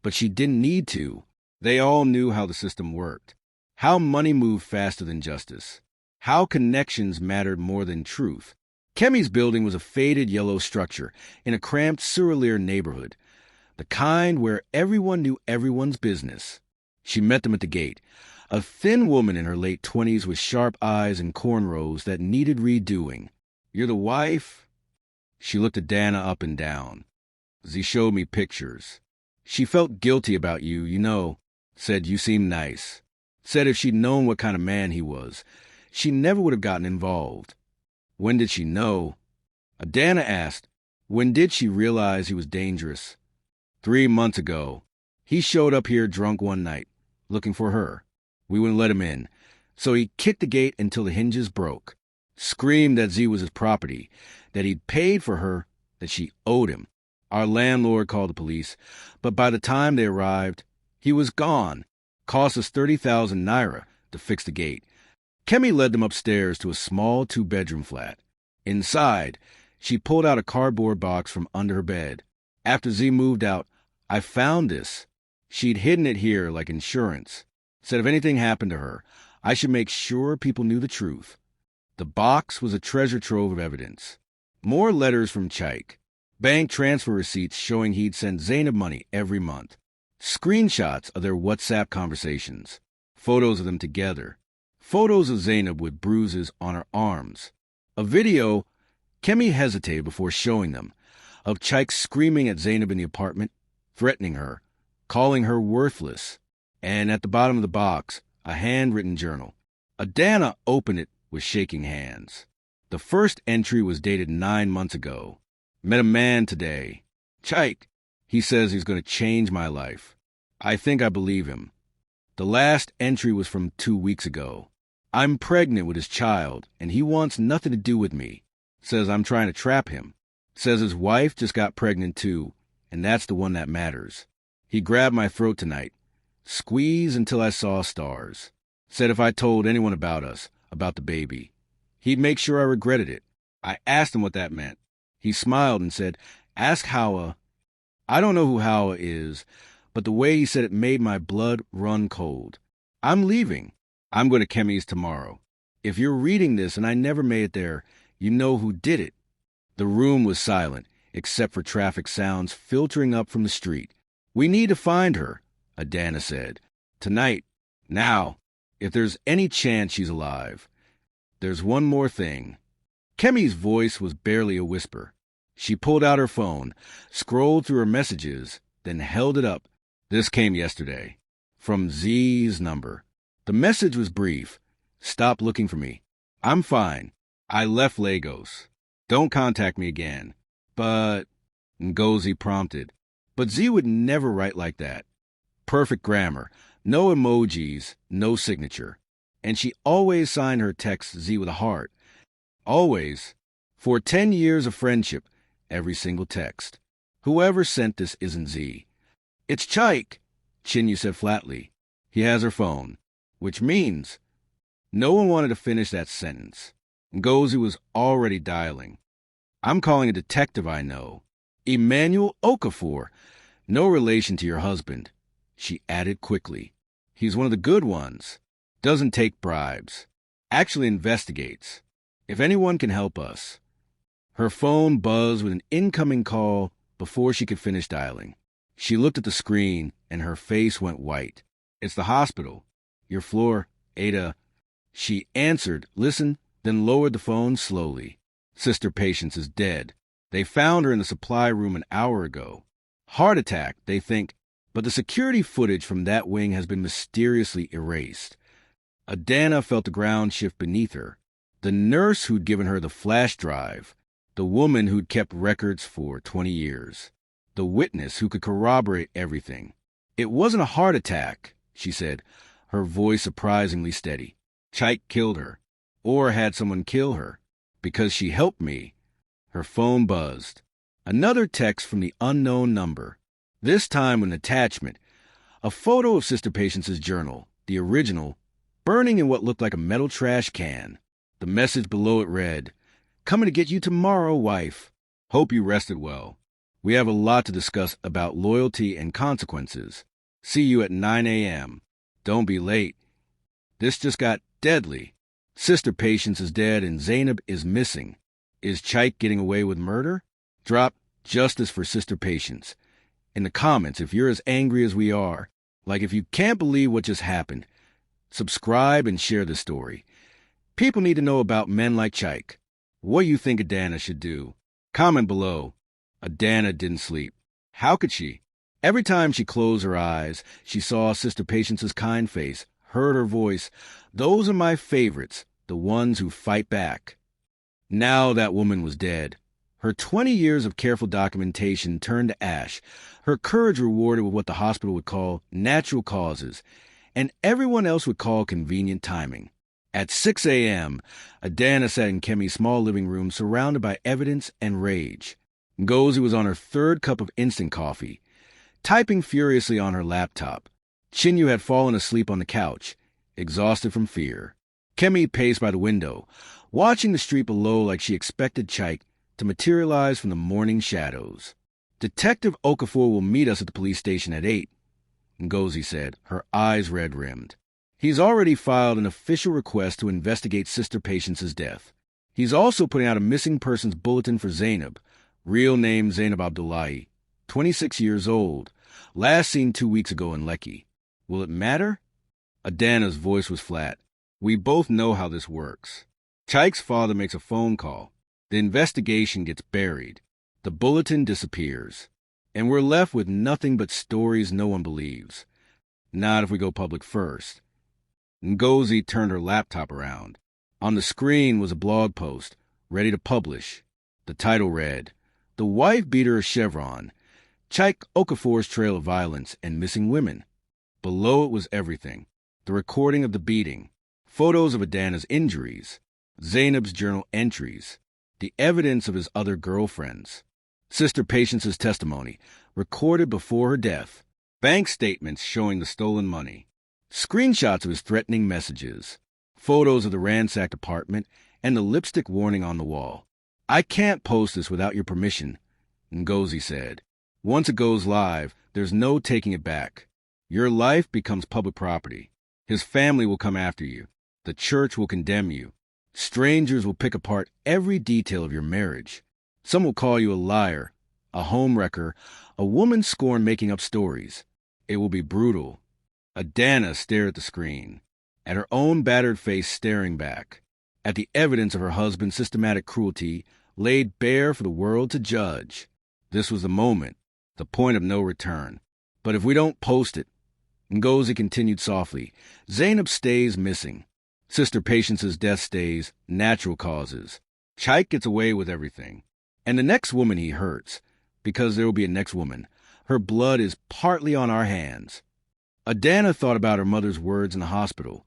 but she didn't need to. They all knew how the system worked, how money moved faster than justice, how connections mattered more than truth. Kemi's building was a faded yellow structure in a cramped Surreal neighborhood, the kind where everyone knew everyone's business. She met them at the gate, a thin woman in her late 20s with sharp eyes and cornrows that needed redoing. "You're the wife?" She looked at Dana up and down. "She showed me pictures. She felt guilty about you, you know. Said you seemed nice. Said if she'd known what kind of man he was, she never would have gotten involved." "When did she know?" Adana asked. When did she realize he was dangerous? 3 months ago. He showed up here drunk one night, looking for her. We wouldn't let him in, so he kicked the gate until the hinges broke. Screamed that Z was his property, that he'd paid for her, that she owed him. Our landlord called the police, but by the time they arrived, he was gone. Cost us 30,000 naira to fix the gate. Kemi led them upstairs to a small 2-bedroom flat. Inside, she pulled out a cardboard box from under her bed. After Z moved out, I found this. She'd hidden it here like insurance. Said if anything happened to her, I should make sure people knew the truth. The box was a treasure trove of evidence. More letters from Chaik. Bank transfer receipts showing he'd sent Zainab money every month. Screenshots of their WhatsApp conversations. Photos of them together. Photos of Zainab with bruises on her arms. A video, Kemi hesitated before showing them, of Chaik screaming at Zainab in the apartment, threatening her, calling her worthless. And at the bottom of the box, a handwritten journal. Adana opened it with shaking hands. The first entry was dated 9 months ago. Met a man today. Chaik. He says he's going to change my life. I think I believe him. The last entry was from 2 weeks ago. I'm pregnant with his child, and he wants nothing to do with me. Says I'm trying to trap him. Says his wife just got pregnant too, and that's the one that matters. He grabbed my throat tonight. Squeezed until I saw stars. Said if I told anyone about us, about the baby, he'd make sure I regretted it. I asked him what that meant. He smiled and said, "Ask Hawa." I don't know who Hawa is, but the way he said it made my blood run cold. I'm leaving. I'm going to Kemi's tomorrow. If you're reading this and I never made it there, you know who did it. The room was silent, except for traffic sounds filtering up from the street. We need to find her, Adana said. Tonight. Now. If there's any chance she's alive. There's one more thing. Kemi's voice was barely a whisper. She pulled out her phone, scrolled through her messages, then held it up. This came yesterday. From Z's number. The message was brief. Stop looking for me. I'm fine. I left Lagos. Don't contact me again. But, Ngozi prompted. But Z would never write like that. Perfect grammar. No emojis, no signature. And she always signed her texts Z with a heart. Always. For 10 years of friendship, every single text. Whoever sent this isn't Z. It's Chaik, Chinyu said flatly. He has her phone. Which means... No one wanted to finish that sentence. Ngozi was already dialing. I'm calling a detective I know. Emmanuel Okafor. No relation to your husband. She added quickly. He's one of the good ones. Doesn't take bribes. Actually investigates. If anyone can help us. Her phone buzzed with an incoming call before she could finish dialing. She looked at the screen and her face went white. It's the hospital. Your floor, Ada. She answered, listened, then lowered the phone slowly. Sister Patience is dead. They found her in the supply room an hour ago. Heart attack, they think, but the security footage from that wing has been mysteriously erased. Adana felt the ground shift beneath her. The nurse who'd given her the flash drive. The woman who'd kept records for 20 years. The witness who could corroborate everything. It wasn't a heart attack, she said, her voice surprisingly steady. Chaik killed her. Or had someone kill her. Because she helped me. Her phone buzzed. Another text from the unknown number. This time with an attachment. A photo of Sister Patience's journal, the original, burning in what looked like a metal trash can. The message below it read, "Coming to get you tomorrow, wife. Hope you rested well. We have a lot to discuss about loyalty and consequences. See you at 9 a.m. Don't be late. This just got deadly. Sister Patience is dead and Zainab is missing. Is Chaik getting away with murder? Drop justice for Sister Patience. In the comments, if you're as angry as we are, like if you can't believe what just happened, subscribe and share the story. People need to know about men like Chaik. What do you think Adana should do? Comment below. Adana didn't sleep. How could she? Every time she closed her eyes, she saw Sister Patience's kind face, heard her voice. Those are my favorites, the ones who fight back. Now that woman was dead. Her 20 years of careful documentation turned to ash, her courage rewarded with what the hospital would call natural causes, and everyone else would call convenient timing. At 6 a.m., Adana sat in Kemi's small living room surrounded by evidence and rage. Ngozi was on her third cup of instant coffee, typing furiously on her laptop. Chinyu had fallen asleep on the couch, exhausted from fear. Kemi paced by the window, watching the street below like she expected Chaik to materialize from the morning shadows. Detective Okafor will meet us at the police station at 8, Ngozi said, her eyes red-rimmed. He's already filed an official request to investigate Sister Patience's death. He's also putting out a missing persons bulletin for Zainab, real name Zainab Abdullahi, 26 years old, last seen 2 weeks ago in Lekki. Will it matter? Adana's voice was flat. We both know how this works. Chaik's father makes a phone call. The investigation gets buried. The bulletin disappears. And we're left with nothing but stories no one believes. Not if we go public first. Ngozi turned her laptop around. On the screen was a blog post, ready to publish. The title read, "The Wife Beater of Chevron, Chaik Okafor's Trail of Violence and Missing Women." Below it was everything. The recording of the beating, photos of Adana's injuries, Zainab's journal entries, the evidence of his other girlfriends, Sister Patience's testimony, recorded before her death, bank statements showing the stolen money, screenshots of his threatening messages, photos of the ransacked apartment, and the lipstick warning on the wall. "I can't post this without your permission," Ngozi said. "Once it goes live, there's no taking it back. Your life becomes public property. His family will come after you. The church will condemn you. Strangers will pick apart every detail of your marriage. Some will call you a liar, a homewrecker, a woman scorned making up stories. It will be brutal. Adana stared at the screen, at her own battered face staring back, at the evidence of her husband's systematic cruelty laid bare for the world to judge. This was the moment, the point of no return. But if we don't post it, Ngozi continued softly, Zainab stays missing. Sister Patience's death stays, natural causes. Chaik gets away with everything. And the next woman he hurts, because there will be a next woman, her blood is partly on our hands. Adana thought about her mother's words in the hospital.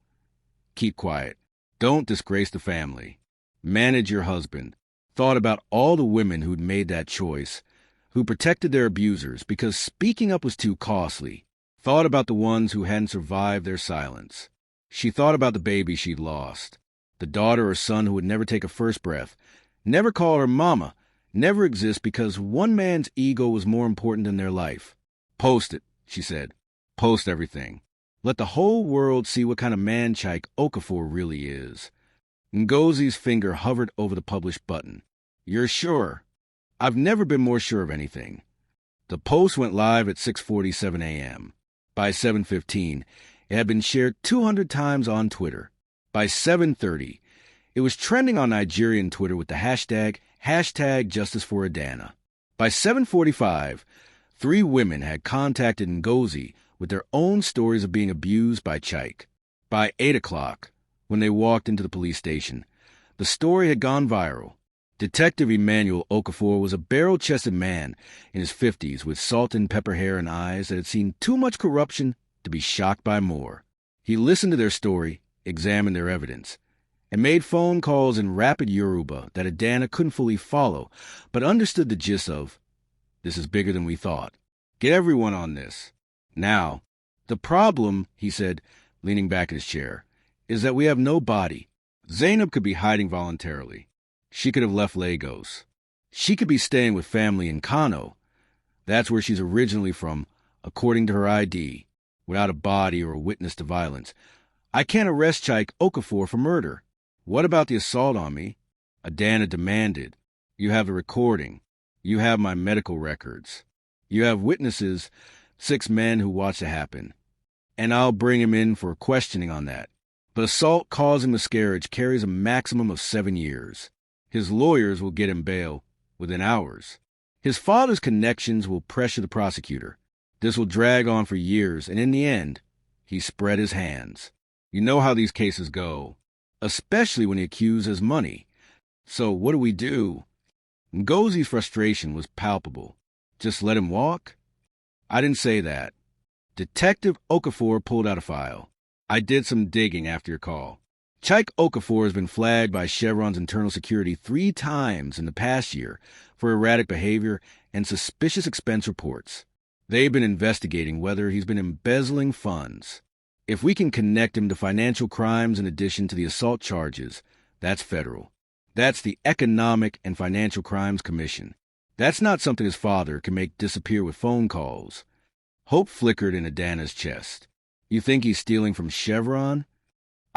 Keep quiet. Don't disgrace the family. Manage your husband. Thought about all the women who'd made that choice, who protected their abusers because speaking up was too costly. Thought about the ones who hadn't survived their silence. She thought about the baby she'd lost, the daughter or son who would never take a first breath, never call her mama, never exist because one man's ego was more important than their life. Post it, she said. Post everything. Let the whole world see what kind of man Chaik Okafor really is. Ngozi's finger hovered over the publish button. You're sure? I've never been more sure of anything. The post went live at 6:47 a.m. By 7:15, it had been shared 200 times on Twitter. By 7:30, it was trending on Nigerian Twitter with the hashtag Justice for Adana. By 7:45, 3 women had contacted Ngozi with their own stories of being abused by Chaik. By 8 o'clock, when they walked into the police station, the story had gone viral. Detective Emmanuel Okafor was a barrel-chested man in his 50s with salt and pepper hair and eyes that had seen too much corruption to be shocked by more. He listened to their story, examined their evidence, and made phone calls in rapid Yoruba that Adana couldn't fully follow, but understood the gist of, this is bigger than we thought. Get everyone on this. Now, the problem, he said, leaning back in his chair, is that we have no body. Zainab could be hiding voluntarily. She could have left Lagos. She could be staying with family in Kano. That's where she's originally from, according to her ID, without a body or a witness to violence. I can't arrest Chaik Okafor for murder. What about the assault on me? Adana demanded. You have the recording. You have my medical records. You have witnesses, 6 men who watched it happen. And I'll bring him in for questioning on that. But assault causing miscarriage carries a maximum of 7 years. His lawyers will get him bail within hours. His father's connections will pressure the prosecutor. This will drag on for years, and in the end, he spread his hands. You know how these cases go, especially when the accused has money. So what do we do? Ngozi's frustration was palpable. Just let him walk? I didn't say that. Detective Okafor pulled out a file. I did some digging after your call. Chaik Okafor has been flagged by Chevron's internal security 3 times in the past year for erratic behavior and suspicious expense reports. They've been investigating whether he's been embezzling funds. If we can connect him to financial crimes in addition to the assault charges, that's federal. That's the Economic and Financial Crimes Commission. That's not something his father can make disappear with phone calls. Hope flickered in Adana's chest. You think he's stealing from Chevron?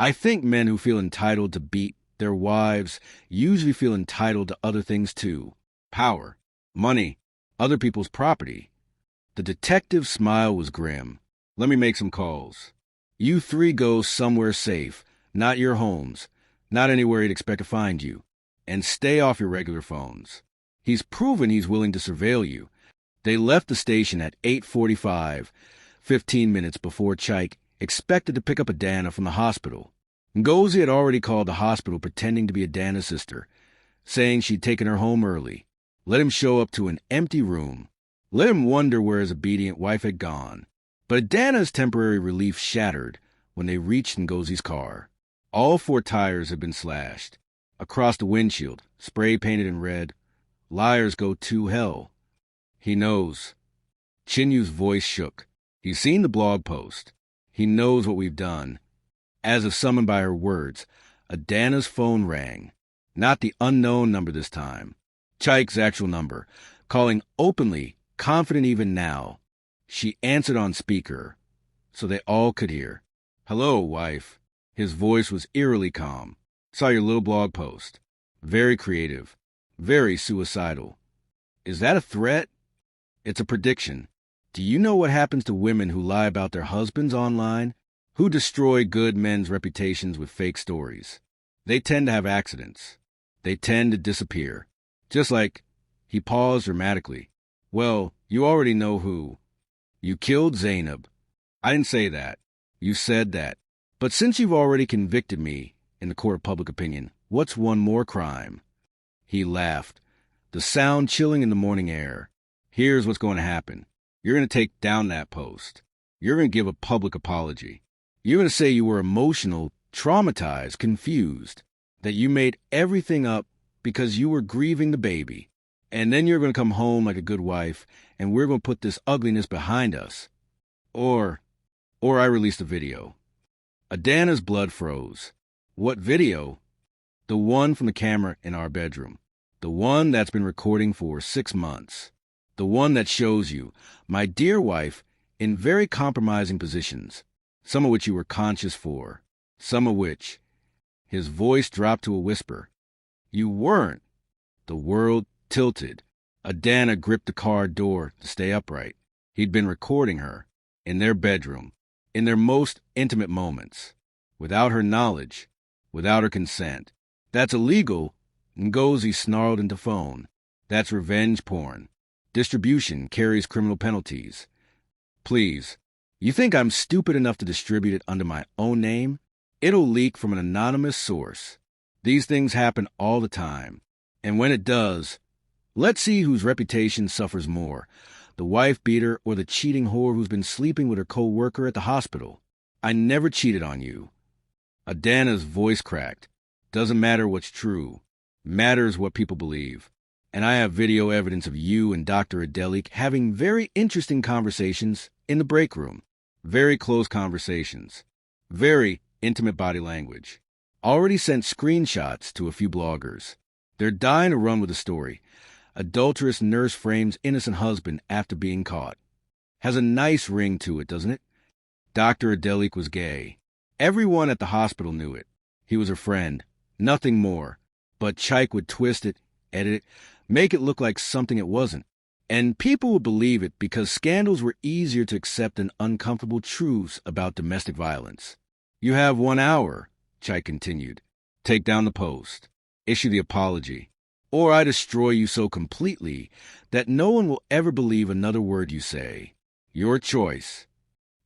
I think men who feel entitled to beat their wives usually feel entitled to other things too. Power, money, other people's property. The detective's smile was grim. Let me make some calls. You 3 go somewhere safe, not your homes, not anywhere he'd expect to find you. And stay off your regular phones. He's proven he's willing to surveil you. They left the station at 8:45, 15 minutes before Chaik expected to pick up Adana from the hospital. Ngozi had already called the hospital pretending to be Adana's sister, saying she'd taken her home early. Let him show up to an empty room. Let him wonder where his obedient wife had gone. But Adana's temporary relief shattered when they reached Ngozi's car. All 4 tires had been slashed. Across the windshield, spray painted in red, liars go to hell. He knows. Chinyu's voice shook. He's seen the blog post. He knows what we've done. As if summoned by her words, Adana's phone rang. Not the unknown number this time. Chaik's actual number, calling openly, confident even now. She answered on speaker, so they all could hear. Hello, wife. His voice was eerily calm. Saw your little blog post. Very creative. Very suicidal. Is that a threat? It's a prediction. Do you know what happens to women who lie about their husbands online? Who destroy good men's reputations with fake stories? They tend to have accidents. They tend to disappear. Just like, he paused dramatically. Well, you already know who. You killed Zainab. I didn't say that. You said that. But since you've already convicted me in the court of public opinion, what's one more crime? He laughed, the sound chilling in the morning air. Here's what's going to happen. You're going to take down that post. You're going to give a public apology. You're going to say you were emotional, traumatized, confused, that you made everything up because you were grieving the baby. And then you're going to come home like a good wife, and we're going to put this ugliness behind us. Or I released a video. Adana's blood froze. What video? The one from the camera in our bedroom. The one that's been recording for 6 months. The one that shows you, my dear wife, in very compromising positions, some of which you were conscious for, some of which, his voice dropped to a whisper, you weren't. The world tilted. Adana gripped the car door to stay upright. He'd been recording her, in their bedroom, in their most intimate moments, without her knowledge, without her consent. That's illegal, Ngozi snarled into phone. That's revenge porn. Distribution carries criminal penalties. Please, you think I'm stupid enough to distribute it under my own name? It'll leak from an anonymous source. These things happen all the time. And when it does, let's see whose reputation suffers more, the wife beater or the cheating whore who's been sleeping with her co-worker at the hospital. I never cheated on you. Adana's voice cracked. Doesn't matter what's true. Matters what people believe. And I have video evidence of you and Dr. Adelik having very interesting conversations in the break room. Very close conversations. Very intimate body language. Already sent screenshots to a few bloggers. They're dying to run with the story. Adulterous nurse frames innocent husband after being caught. Has a nice ring to it, doesn't it? Dr. Adelik was gay. Everyone at the hospital knew it. He was her friend. Nothing more. But Chaik would twist it, edit it, make it look like something it wasn't. And people would believe it because scandals were easier to accept than uncomfortable truths about domestic violence. You have 1 hour, Chaik continued. Take down the post. Issue the apology. Or I destroy you so completely that no one will ever believe another word you say. Your choice.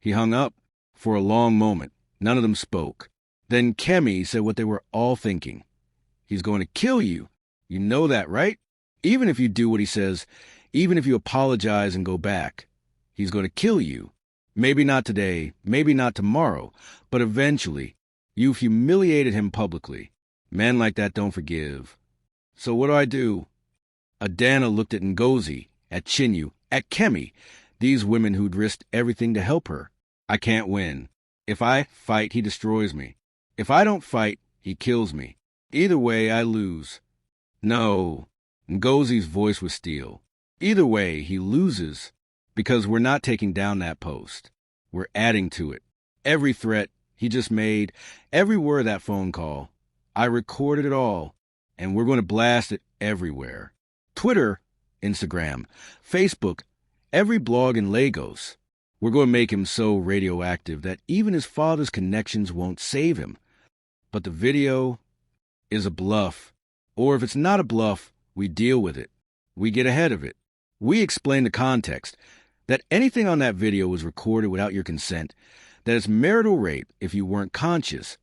He hung up. For a long moment, none of them spoke. Then Kemi said what they were all thinking. He's going to kill you. You know that, right? Even if you do what he says, even if you apologize and go back, he's going to kill you. Maybe not today, maybe not tomorrow, but eventually. You've humiliated him publicly. Men like that don't forgive. So what do I do? Adana looked at Ngozi, at Chinyu, at Kemi, these women who'd risked everything to help her. I can't win. If I fight, he destroys me. If I don't fight, he kills me. Either way, I lose. No. Ngozi's voice was steel. Either way, he loses, because we're not taking down that post. We're adding to it. Every threat he just made, every word of that phone call, I recorded it all, and we're going to blast it everywhere. Twitter, Instagram, Facebook, every blog in Lagos. We're going to make him so radioactive that even his father's connections won't save him. But the video is a bluff. Or if it's not a bluff, we deal with it. We get ahead of it. We explain the context, that anything on that video was recorded without your consent, that it's marital rape if you weren't conscious,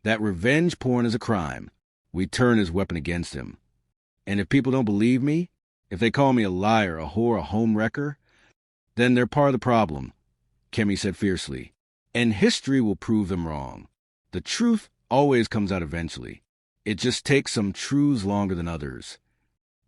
that revenge porn is a crime. We turn his weapon against him. And if people don't believe me, if they call me a liar, a whore, a home wrecker, then they're part of the problem, Kemi said fiercely. And history will prove them wrong. The truth always comes out eventually. It just takes some truths longer than others.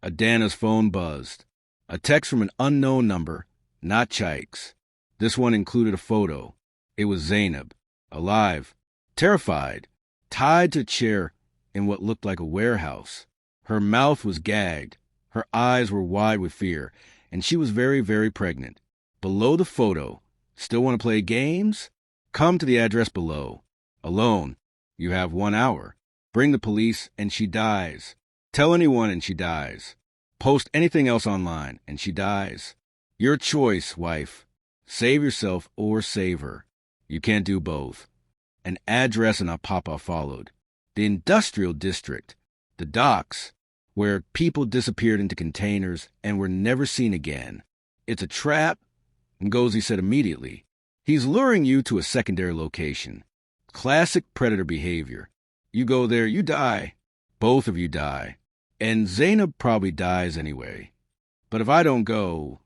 Adana's phone buzzed. A text from an unknown number, not Chaik's. This one included a photo. It was Zainab, alive, terrified, tied to a chair in what looked like a warehouse. Her mouth was gagged. Her eyes were wide with fear, and she was very, very pregnant. Below the photo, still want to play games? Come to the address below. Alone. You have 1 hour. Bring the police, and she dies. Tell anyone, and she dies. Post anything else online, and she dies. Your choice, wife. Save yourself or save her. You can't do both. An address and a papa followed. The industrial district. The docks, where people disappeared into containers and were never seen again. It's a trap, Ngozi said immediately. He's luring you to a secondary location. Classic predator behavior. You go there, you die. Both of you die. And Zainab probably dies anyway. But if I don't go,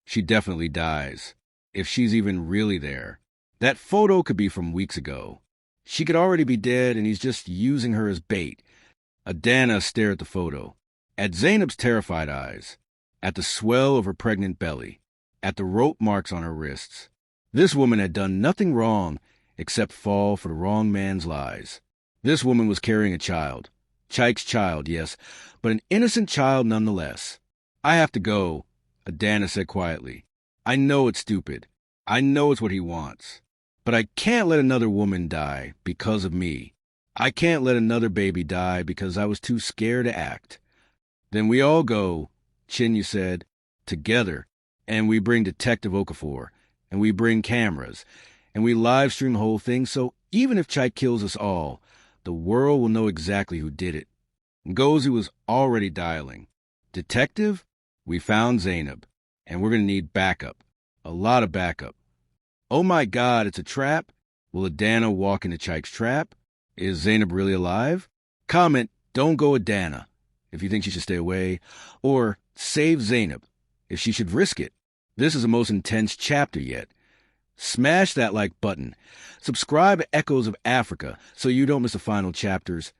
she definitely dies. If she's even really there. That photo could be from weeks ago. She could already be dead, and he's just using her as bait. Adana stared at the photo. At Zainab's terrified eyes. At the swell of her pregnant belly. At the rope marks on her wrists. This woman had done nothing wrong except fall for the wrong man's lies. This woman was carrying a child. Chaik's child, yes, but an innocent child nonetheless. I have to go, Adana said quietly. I know it's stupid. I know it's what he wants. But I can't let another woman die because of me. I can't let another baby die because I was too scared to act. Then we all go, Chinyu said, together, and we bring Detective Okafor, and we bring cameras, and we live stream the whole thing, so even if Chaik kills us all, the world will know exactly who did it. Ngozi was already dialing. Detective, we found Zainab, and we're going to need backup. A lot of backup. Oh my God, it's a trap? Will Adana walk into Chaik's trap? Is Zainab really alive? Comment, don't go Adana, if you think she should stay away, or save Zainab, if she should risk it. This is the most intense chapter yet. Smash that like button. Subscribe to Echoes of Africa so you don't miss the final chapters,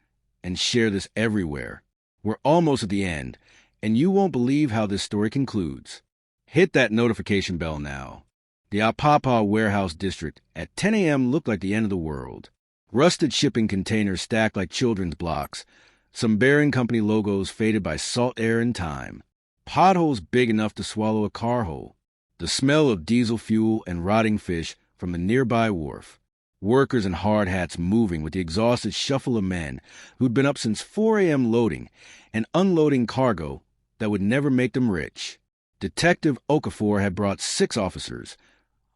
and share this everywhere. We're almost at the end, and you won't believe how this story concludes. Hit that notification bell now. The Apapa warehouse district at 10 a.m. looked like the end of the world. Rusted shipping containers stacked like children's blocks. Some Bearing Company logos faded by salt air and time. Potholes big enough to swallow a car hole. The smell of diesel fuel and rotting fish from a nearby wharf. Workers in hard hats moving with the exhausted shuffle of men who'd been up since 4 a.m. loading and unloading cargo that would never make them rich. Detective Okafor had brought 6 officers,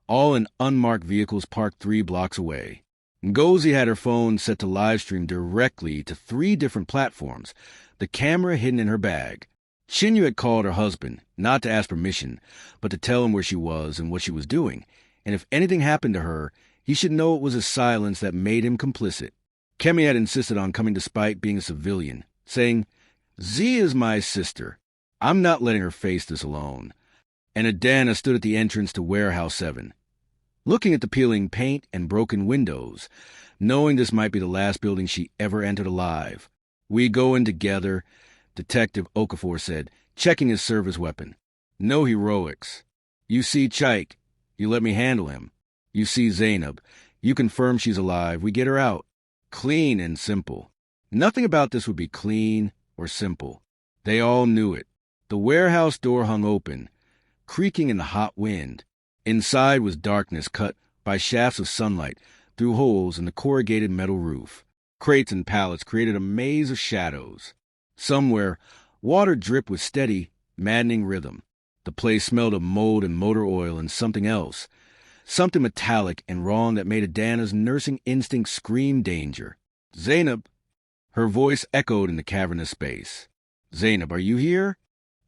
all in unmarked vehicles parked 3 blocks away. Ngozi had her phone set to live stream directly to 3 different platforms, the camera hidden in her bag. Chinyu had called her husband, not to ask permission, but to tell him where she was and what she was doing, and if anything happened to her, he should know it was his silence that made him complicit. Kemi had insisted on coming despite being a civilian, saying, Z is my sister. I'm not letting her face this alone. And Adana stood at the entrance to Warehouse 7, looking at the peeling paint and broken windows, knowing this might be the last building she ever entered alive. We go in together, Detective Okafor said, checking his service weapon. No heroics. You see Chaik. You let me handle him. You see Zainab. You confirm she's alive. We get her out. Clean and simple. Nothing about this would be clean or simple. They all knew it. The warehouse door hung open, creaking in the hot wind. Inside was darkness cut by shafts of sunlight through holes in the corrugated metal roof. Crates and pallets created a maze of shadows. Somewhere, water dripped with steady, maddening rhythm. The place smelled of mold and motor oil and something else. Something metallic and wrong that made Adana's nursing instinct scream danger. Zainab. Her voice echoed in the cavernous space. Zainab, are you here?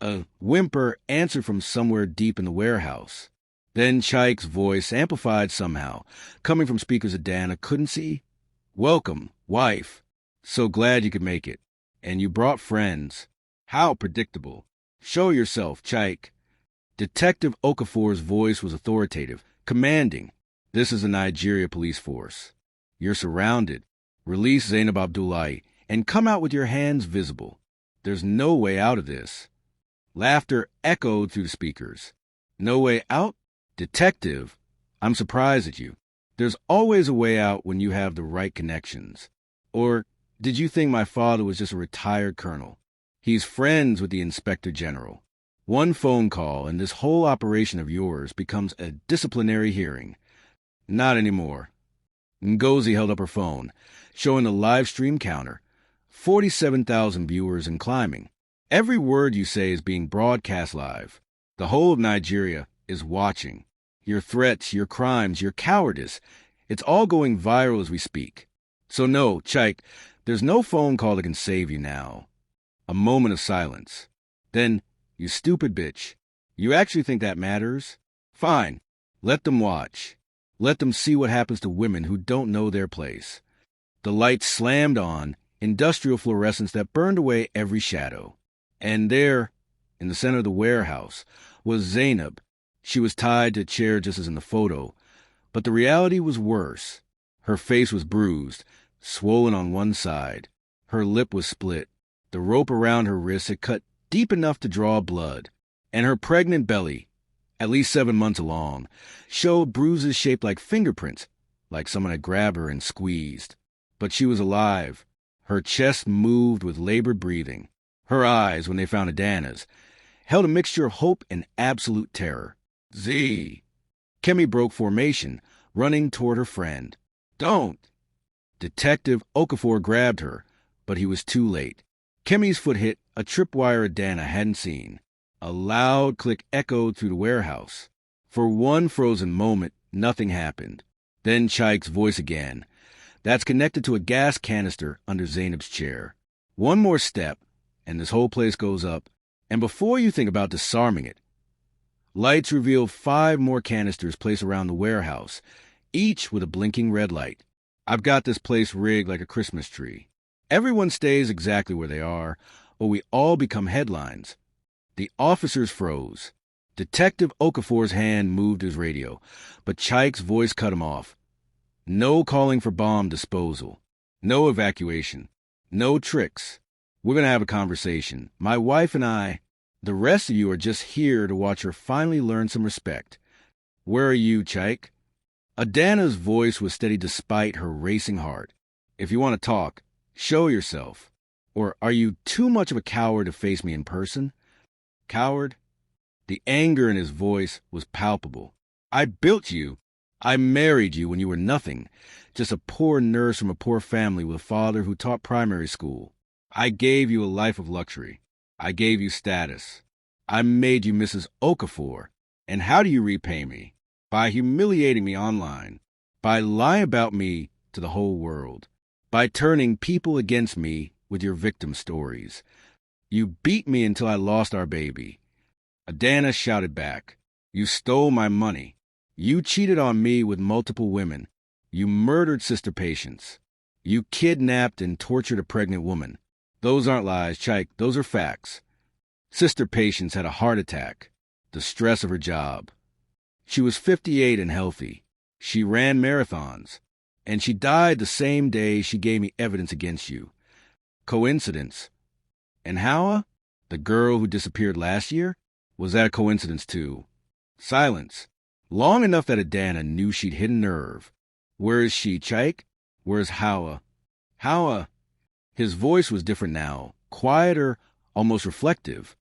A whimper answered from somewhere deep in the warehouse. Then Chaik's voice, amplified somehow, coming from speakers Adana couldn't see. Welcome, wife. So glad you could make it. And you brought friends. How predictable. Show yourself, Chaik. Detective Okafor's voice was authoritative, commanding. This is the Nigeria police force. You're surrounded. Release Zainab Abdullahi and come out with your hands visible. There's no way out of this. Laughter echoed through the speakers. No way out? Detective, I'm surprised at you. There's always a way out when you have the right connections. Or did you think my father was just a retired colonel? He's friends with the inspector general. One phone call and this whole operation of yours becomes a disciplinary hearing. Not anymore. Ngozi held up her phone, showing the live stream counter. 47,000 viewers and climbing. Every word you say is being broadcast live. The whole of Nigeria is watching. Your threats, your crimes, your cowardice. It's all going viral as we speak. So no, Chike, there's no phone call that can save you now. A moment of silence. Then, you stupid bitch. You actually think that matters? Fine. Let them watch. Let them see what happens to women who don't know their place. The lights slammed on, industrial fluorescence that burned away every shadow. And there, in the center of the warehouse, was Zainab. She was tied to a chair just as in the photo. But the reality was worse. Her face was bruised, swollen on one side. Her lip was split. The rope around her wrist had cut deep enough to draw blood. And her pregnant belly, at least 7 months along, showed bruises shaped like fingerprints, like someone had grabbed her and squeezed. But she was alive. Her chest moved with labored breathing. Her eyes, when they found Adana's, held a mixture of hope and absolute terror. Z. Kemi broke formation, running toward her friend. Don't! Detective Okafor grabbed her, but he was too late. Kemi's foot hit a tripwire Adana hadn't seen. A loud click echoed through the warehouse. For one frozen moment, nothing happened. Then Chike's voice again. That's connected to a gas canister under Zainab's chair. One more step, and this whole place goes up. And before you think about disarming it, lights reveal 5 more canisters placed around the warehouse, each with a blinking red light. I've got this place rigged like a Christmas tree. Everyone stays exactly where they are, or we all become headlines. The officers froze. Detective Okafor's hand moved his radio, but Chike's voice cut him off. No calling for bomb disposal. No evacuation. No tricks. We're going to have a conversation. My wife and I. The rest of you are just here to watch her finally learn some respect. Where are you, Chike? Adana's voice was steady despite her racing heart. If you want to talk, show yourself. Or are you too much of a coward to face me in person? Coward? The anger in his voice was palpable. I built you. I married you when you were nothing, just a poor nurse from a poor family with a father who taught primary school. I gave you a life of luxury. I gave you status. I made you Mrs. Okafor. And how do you repay me? By humiliating me online. By lying about me to the whole world. By turning people against me with your victim stories. You beat me until I lost our baby. Adana shouted back. You stole my money. You cheated on me with multiple women. You murdered sister patients. You kidnapped and tortured a pregnant woman. Those aren't lies, Chike. Those are facts. Sister Patience had a heart attack. The stress of her job. She was 58 and healthy. She ran marathons. And she died the same day she gave me evidence against you. Coincidence? And Hawa, the girl who disappeared last year, was that a coincidence too? Silence. Long enough that Adana knew she'd hit a nerve. Where is she, Chike? Where's Hawa? Hawa. His voice was different now, quieter, almost reflective.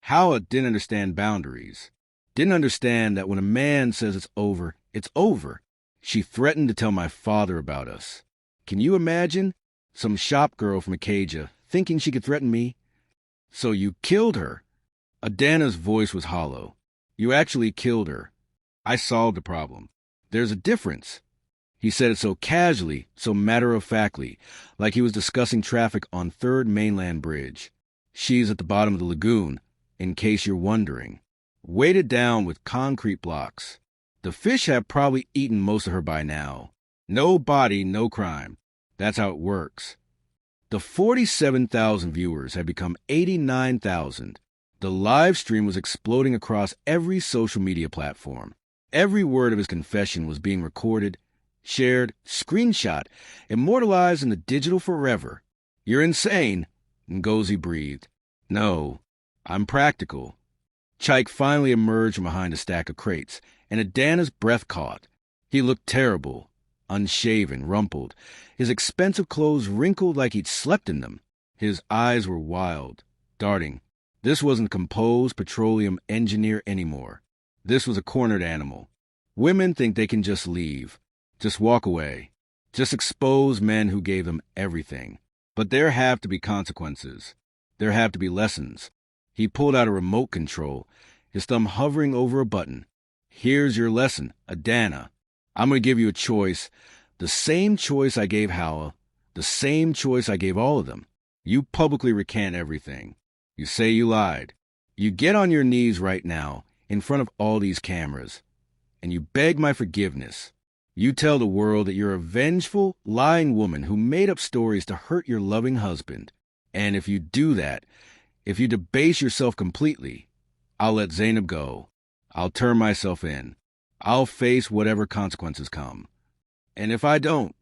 Hawa didn't understand boundaries. Didn't understand that when a man says it's over, it's over. She threatened to tell my father about us. Can you imagine? Some shop girl from Acadia, thinking she could threaten me? So you killed her. Adana's voice was hollow. You actually killed her. I solved the problem. There's a difference. He said it so casually, so matter-of-factly, like he was discussing traffic on 3rd Mainland Bridge. She's at the bottom of the lagoon, in case you're wondering. Weighted down with concrete blocks. The fish have probably eaten most of her by now. No body, no crime. That's how it works. The 47,000 viewers had become 89,000. The live stream was exploding across every social media platform. Every word of his confession was being recorded, shared, screenshot, immortalized in the digital forever. You're insane, Ngozi breathed. No, I'm practical. Chike finally emerged from behind a stack of crates, and Adana's breath caught. He looked terrible, unshaven, rumpled, his expensive clothes wrinkled like he'd slept in them. His eyes were wild, darting. This wasn't composed petroleum engineer anymore. This was a cornered animal. Women think they can just leave. Just walk away. Just expose men who gave them everything. But there have to be consequences. There have to be lessons. He pulled out a remote control, his thumb hovering over a button. Here's your lesson, Adana. I'm going to give you a choice, the same choice I gave Howell, the same choice I gave all of them. You publicly recant everything. You say you lied. You get on your knees right now, in front of all these cameras, and you beg my forgiveness. You tell the world that you're a vengeful, lying woman who made up stories to hurt your loving husband. And if you do that, if you debase yourself completely, I'll let Zainab go. I'll turn myself in. I'll face whatever consequences come. And if I don't,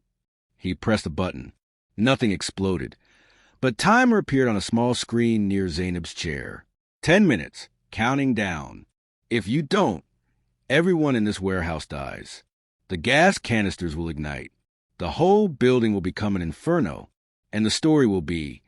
he pressed a button. Nothing exploded, but timer appeared on a small screen near Zainab's chair. 10 minutes, counting down. If you don't, everyone in this warehouse dies. The gas canisters will ignite. The whole building will become an inferno. And the story will be,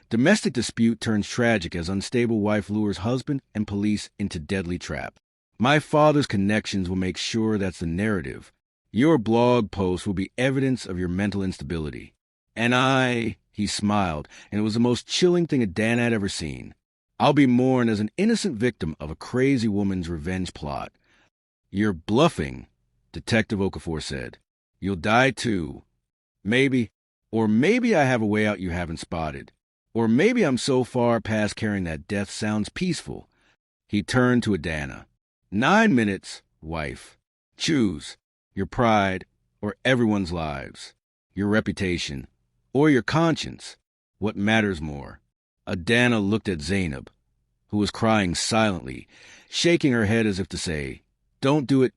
domestic dispute turns tragic as unstable wife lures husband and police into deadly trap. My father's connections will make sure that's the narrative. Your blog post will be evidence of your mental instability. And he smiled, and it was the most chilling thing Dan had ever seen. I'll be mourned as an innocent victim of a crazy woman's revenge plot. You're bluffing, Detective Okafor said. You'll die too. Maybe, or maybe I have a way out you haven't spotted. Or maybe I'm so far past caring that death sounds peaceful. He turned to Adana. 9 minutes, wife. Choose your pride or everyone's lives, your reputation or your conscience. What matters more? Adana looked at Zainab, who was crying silently, shaking her head as if to say, Don't do it.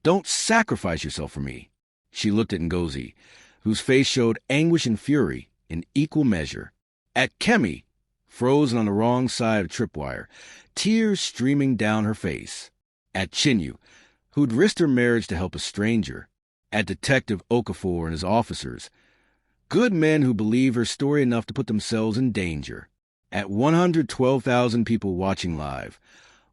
Don't sacrifice yourself for me. She looked at Ngozi, whose face showed anguish and fury in equal measure. At Kemi, frozen on the wrong side of tripwire, tears streaming down her face. At Chinyu, who'd risked her marriage to help a stranger. At Detective Okafor and his officers, good men who believe her story enough to put themselves in danger. At 112,000 people watching live,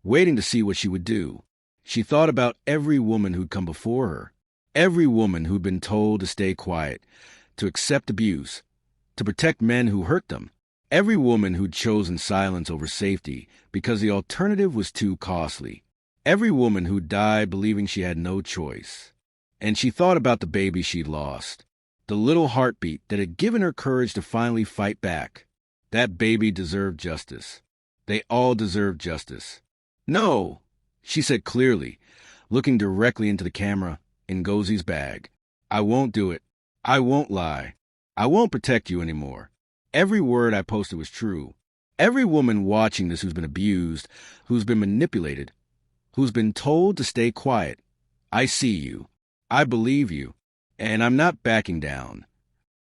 waiting to see what she would do. She thought about every woman who'd come before her, every woman who'd been told to stay quiet, to accept abuse, to protect men who hurt them, every woman who'd chosen silence over safety because the alternative was too costly, every woman who'd died believing she had no choice. And she thought about the baby she'd lost, the little heartbeat that had given her courage to finally fight back. That baby deserved justice. They all deserved justice. No, she said clearly, looking directly into the camera in Ngozi's bag. I won't do it. I won't lie. I won't protect you anymore. Every word I posted was true. Every woman watching this who's been abused, who's been manipulated, who's been told to stay quiet. I see you. I believe you. And I'm not backing down.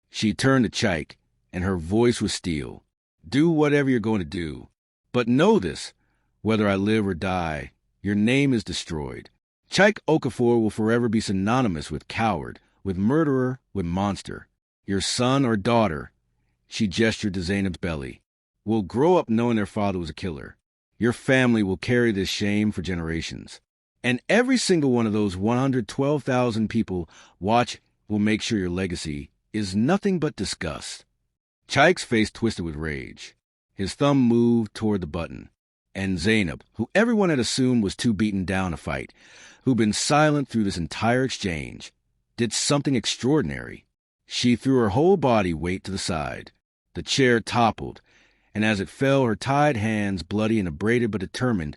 She turned to Chaik, and her voice was steel. Do whatever you're going to do. But know this, whether I live or die, your name is destroyed. Chaik Okafor will forever be synonymous with coward, with murderer, with monster. Your son or daughter, she gestured to Zainab's belly, will grow up knowing their father was a killer. Your family will carry this shame for generations. And every single one of those 112,000 people watch will make sure your legacy is nothing but disgust. Chaik's face twisted with rage. His thumb moved toward the button. And Zainab, who everyone had assumed was too beaten down to fight, who'd been silent through this entire exchange, did something extraordinary. She threw her whole body weight to the side. The chair toppled, and as it fell, her tied hands, bloody and abraded but determined,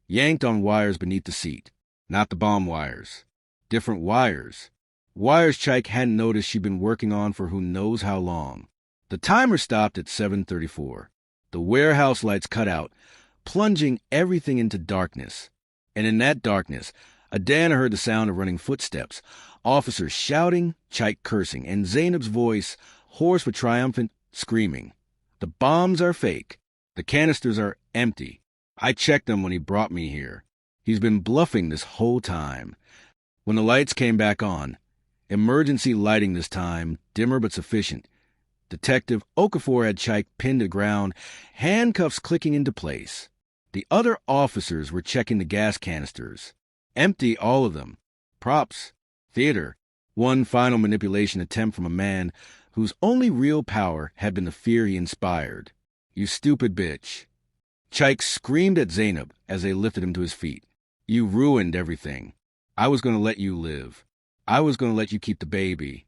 yanked on wires beneath the seat. Not the bomb wires. Different wires. Wires Chaik hadn't noticed she'd been working on for who knows how long. The timer stopped at 7:34. The warehouse lights cut out, plunging everything into darkness. And in that darkness, Adana heard the sound of running footsteps, officers shouting, Chaik cursing, and Zainab's voice, hoarse but triumphant, screaming. The bombs are fake. The canisters are empty. I checked them when he brought me here. He's been bluffing this whole time. When the lights came back on, emergency lighting this time, dimmer but sufficient, Detective Okafor had Chaik pinned to the ground, handcuffs clicking into place. The other officers were checking the gas canisters. Empty, all of them. Props. Theater. One final manipulation attempt from a man whose only real power had been the fear he inspired. "You stupid bitch." Chaik screamed at Zainab as they lifted him to his feet. "You ruined everything. I was going to let you live. I was going to let you keep the baby.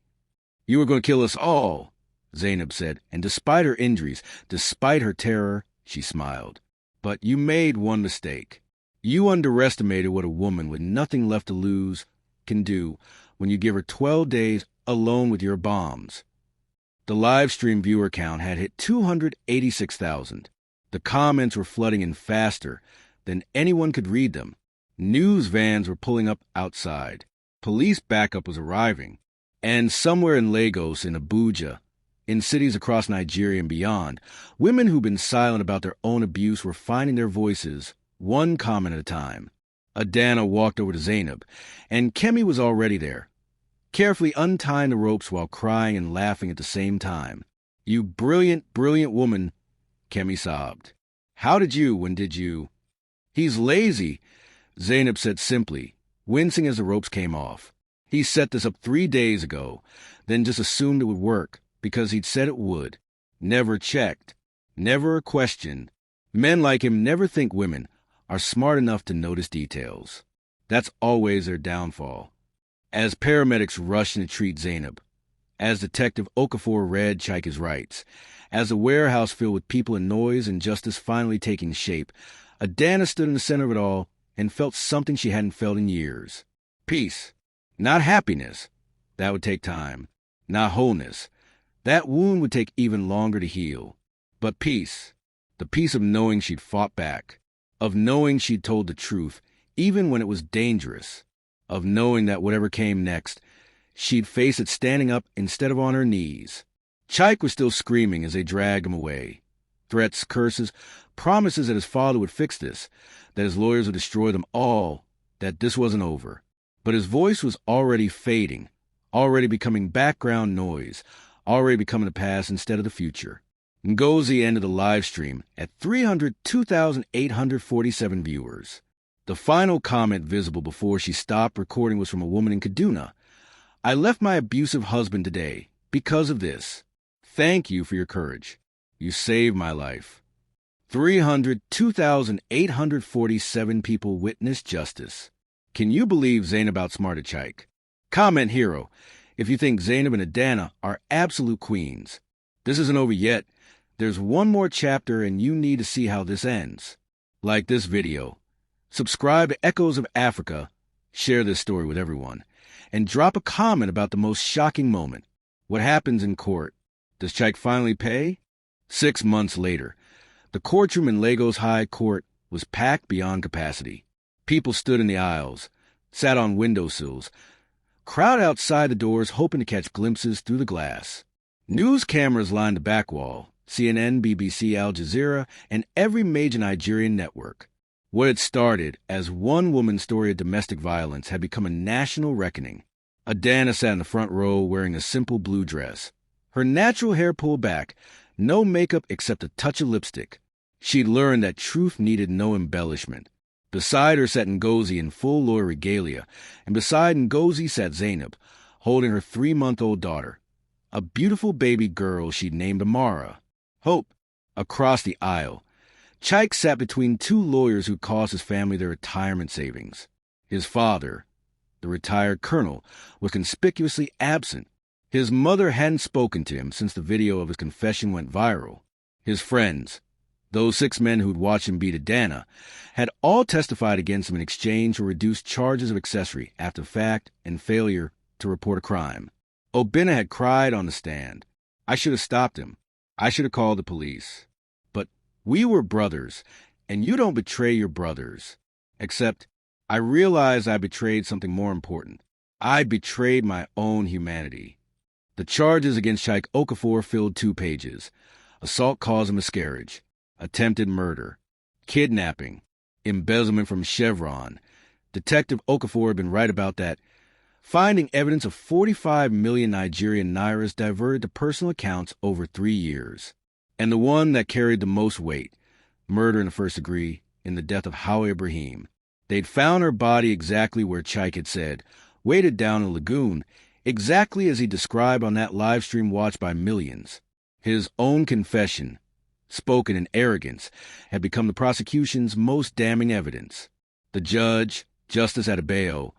You were going to kill us all," Zainab said, and despite her injuries, despite her terror, she smiled. "But you made one mistake. You underestimated what a woman with nothing left to lose can do when you give her 12 days alone with your bombs." The live stream viewer count had hit 286,000. The comments were flooding in faster than anyone could read them. News vans were pulling up outside. Police backup was arriving. And somewhere in Lagos, in Abuja, in cities across Nigeria and beyond, women who'd been silent about their own abuse were finding their voices, one comment at a time. Adana walked over to Zainab, and Kemi was already there, carefully untying the ropes while crying and laughing at the same time. "You brilliant, brilliant woman," Kemi sobbed. When did you?" "He's lazy," Zainab said simply, wincing as the ropes came off. "He set this up 3 days ago, then just assumed it would work, because he'd said it would. Never checked. Never questioned. Men like him never think women are smart enough to notice details. That's always their downfall." As paramedics rushed in to treat Zainab, as Detective Okafor read Chaika's rights, as the warehouse filled with people and noise and justice finally taking shape, Adana stood in the center of it all and felt something she hadn't felt in years. Peace. Not happiness. That would take time. Not wholeness. That wound would take even longer to heal. But peace. The peace of knowing she'd fought back. Of knowing she'd told the truth, even when it was dangerous. Of knowing that whatever came next, she'd face it standing up instead of on her knees. Chaik was still screaming as they dragged him away. Threats, curses, promises that his father would fix this, that his lawyers would destroy them all, that this wasn't over. But his voice was already fading, already becoming background noise, already becoming the past instead of the future. Ngozi ended the live stream at 302,847 viewers. The final comment visible before she stopped recording was from a woman in Kaduna. "I left my abusive husband today because of this. Thank you for your courage. You saved my life." 302,847 people witnessed justice. Can you believe Zainab outsmarted Chaik? Comment hero if you think Zainab and Adana are absolute queens. This isn't over yet. There's one more chapter and you need to see how this ends. Like this video. Subscribe to Echoes of Africa, share this story with everyone, and drop a comment about the most shocking moment. What happens in court? Does Chaik finally pay? 6 months later, the courtroom in Lagos High Court was packed beyond capacity. People stood in the aisles, sat on windowsills, crowded outside the doors hoping to catch glimpses through the glass. News cameras lined the back wall, CNN, BBC, Al Jazeera, and every major Nigerian network. What had started as one woman's story of domestic violence had become a national reckoning. Adana sat in the front row wearing a simple blue dress. Her natural hair pulled back, no makeup except a touch of lipstick. She'd learned that truth needed no embellishment. Beside her sat Ngozi in full lawyer regalia, and beside Ngozi sat Zainab, holding her 3-month-old daughter, a beautiful baby girl she'd named Amara. Hope. Across the aisle, Chaik sat between 2 lawyers who cost his family their retirement savings. His father, the retired colonel, was conspicuously absent. His mother hadn't spoken to him since the video of his confession went viral. His friends, those 6 men who'd watched him beat Adana, had all testified against him in exchange for reduced charges of accessory after fact and failure to report a crime. Obinna had cried on the stand. "I should have stopped him. I should have called the police. But we were brothers, and you don't betray your brothers. Except, I realized I betrayed something more important. I betrayed my own humanity." The charges against Chaik Okafor filled 2 pages. Assault causing miscarriage, attempted murder, kidnapping, embezzlement from Chevron. Detective Okafor had been right about that, finding evidence of 45 million Nigerian nairas diverted to personal accounts over 3 years. And the one that carried the most weight, murder in the first degree, in the death of Hawa Ibrahim. They'd found her body exactly where Chaik had said, weighted down in a lagoon exactly as he described on that live stream watched by millions. His own confession, spoken in arrogance, had become the prosecution's most damning evidence. The judge, Justice Adebayo,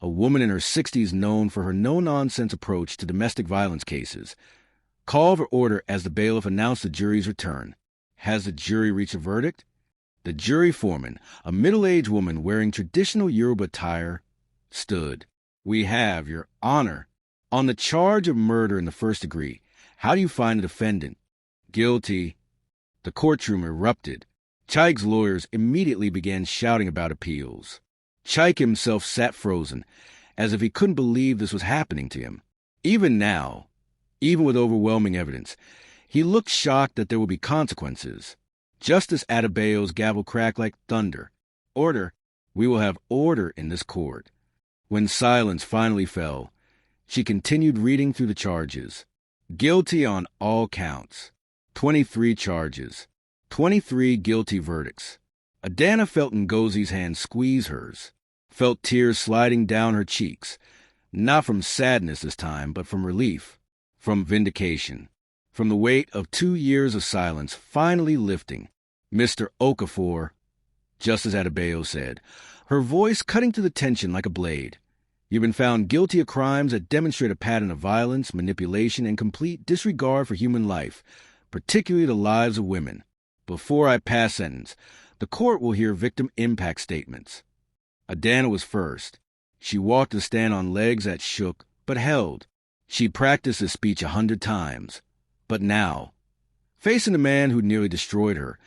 a woman in her 60s known for her no-nonsense approach to domestic violence cases, called for order as the bailiff announced the jury's return. Has the jury reached a verdict? The jury foreman, a middle-aged woman wearing traditional Yoruba attire, stood. We have, Your Honor. On the charge of murder in the first degree, how do you find the defendant? Guilty. The courtroom erupted. Chaik's lawyers immediately began shouting about appeals. Chaik himself sat frozen, as if he couldn't believe this was happening to him. Even now, even with overwhelming evidence, he looked shocked that there would be consequences. Justice Adebayo's gavel cracked like thunder. Order. We will have order in this court. When silence finally fell, she continued reading through the charges. Guilty on all counts. 23 charges. 23 guilty verdicts. Adana felt Ngozi's hand squeeze hers, felt tears sliding down her cheeks, not from sadness this time, but from relief, from vindication, from the weight of 2 years of silence finally lifting. Mr. Okafor, Justice Adebayo said, her voice cutting through the tension like a blade. You've been found guilty of crimes that demonstrate a pattern of violence, manipulation, and complete disregard for human life, particularly the lives of women. Before I pass sentence, the court will hear victim impact statements. Adana was first. She walked the stand on legs that shook, but held. She'd practiced this speech 100 times. But now, facing the man who nearly destroyed her,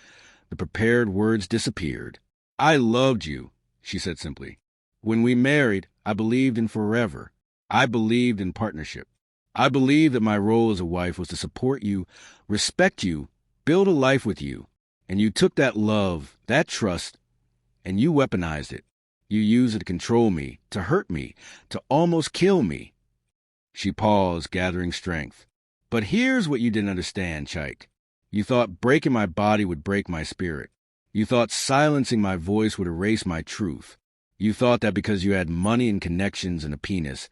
the prepared words disappeared. I loved you, she said simply. When we married, I believed in forever. I believed in partnership. I believed that my role as a wife was to support you, respect you, build a life with you. And you took that love, that trust, and you weaponized it. You used it to control me, to hurt me, to almost kill me. She paused, gathering strength. But here's what you didn't understand, Chaik. You thought breaking my body would break my spirit. You thought silencing my voice would erase my truth. You thought that because you had money and connections and a penis,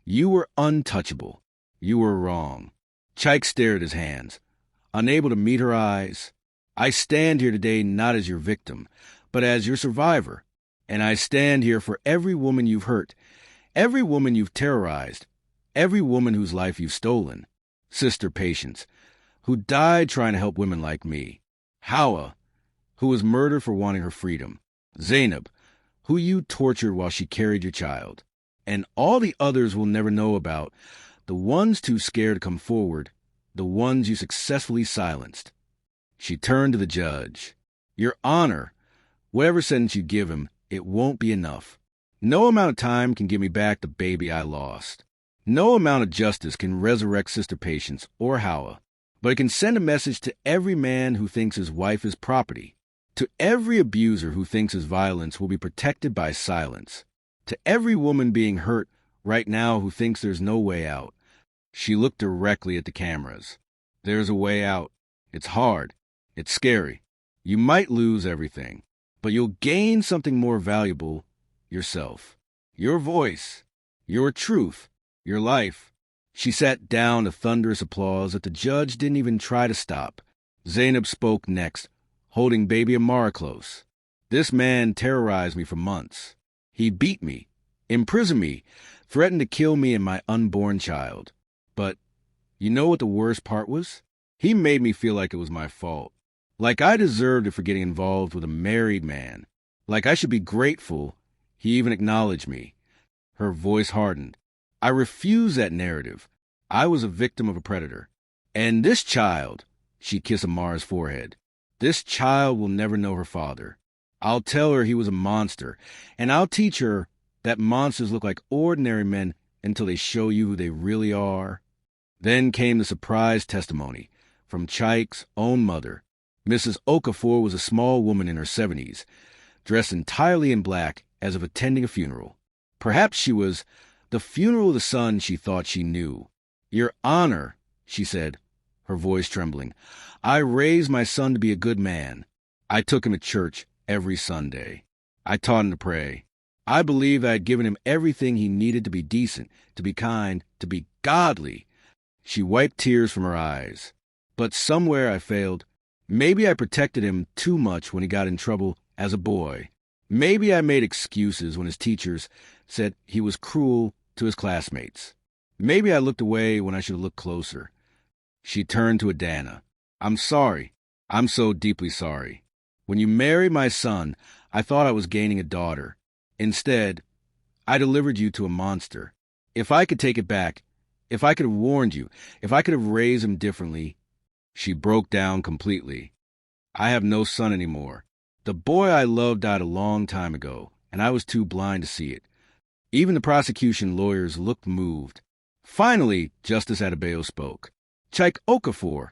you were untouchable. You were wrong. Chaik stared at his hands, unable to meet her eyes. I stand here today not as your victim, but as your survivor. And I stand here for every woman you've hurt, every woman you've terrorized, every woman whose life you've stolen. Sister Patience, who died trying to help women like me. Hawa, who was murdered for wanting her freedom. Zainab, who you tortured while she carried your child. And all the others we'll never know about, the ones too scared to come forward, the ones you successfully silenced. She turned to the judge. Your Honor, whatever sentence you give him, it won't be enough. No amount of time can give me back the baby I lost. No amount of justice can resurrect Sister Patience or Hawa, but it can send a message to every man who thinks his wife is property, to every abuser who thinks his violence will be protected by silence, to every woman being hurt right now who thinks there's no way out. She looked directly at the cameras. There's a way out. It's hard. It's scary. You might lose everything, but you'll gain something more valuable, yourself. Your voice. Your truth. Your life. She sat down to thunderous applause that the judge didn't even try to stop. Zainab spoke next, holding baby Amara close. This man terrorized me for months. He beat me, imprisoned me, threatened to kill me and my unborn child. But you know what the worst part was? He made me feel like it was my fault. Like I deserved it for getting involved with a married man. Like I should be grateful he even acknowledged me. Her voice hardened. I refuse that narrative. I was a victim of a predator. And this child, she kissed Amara's forehead, this child will never know her father. I'll tell her he was a monster, and I'll teach her that monsters look like ordinary men until they show you who they really are. Then came the surprise testimony from Chaik's own mother. Mrs. Okafor was a small woman in her 70s, dressed entirely in black as if attending a funeral. Perhaps she was the funeral of the son she thought she knew. Your Honor, she said, her voice trembling, I raised my son to be a good man. I took him to church every Sunday. I taught him to pray. I believed I had given him everything he needed to be decent, to be kind, to be godly. She wiped tears from her eyes. But somewhere I failed. Maybe I protected him too much when he got in trouble as a boy. Maybe I made excuses when his teachers said he was cruel to his classmates. Maybe I looked away when I should have looked closer. She turned to Adana. I'm sorry. I'm so deeply sorry. When you married my son, I thought I was gaining a daughter. Instead, I delivered you to a monster. If I could take it back, if I could have warned you, if I could have raised him differently. She broke down completely. I have no son anymore. The boy I loved died a long time ago, and I was too blind to see it. Even the prosecution lawyers looked moved. Finally, Justice Adebayo spoke. Chike Okafor,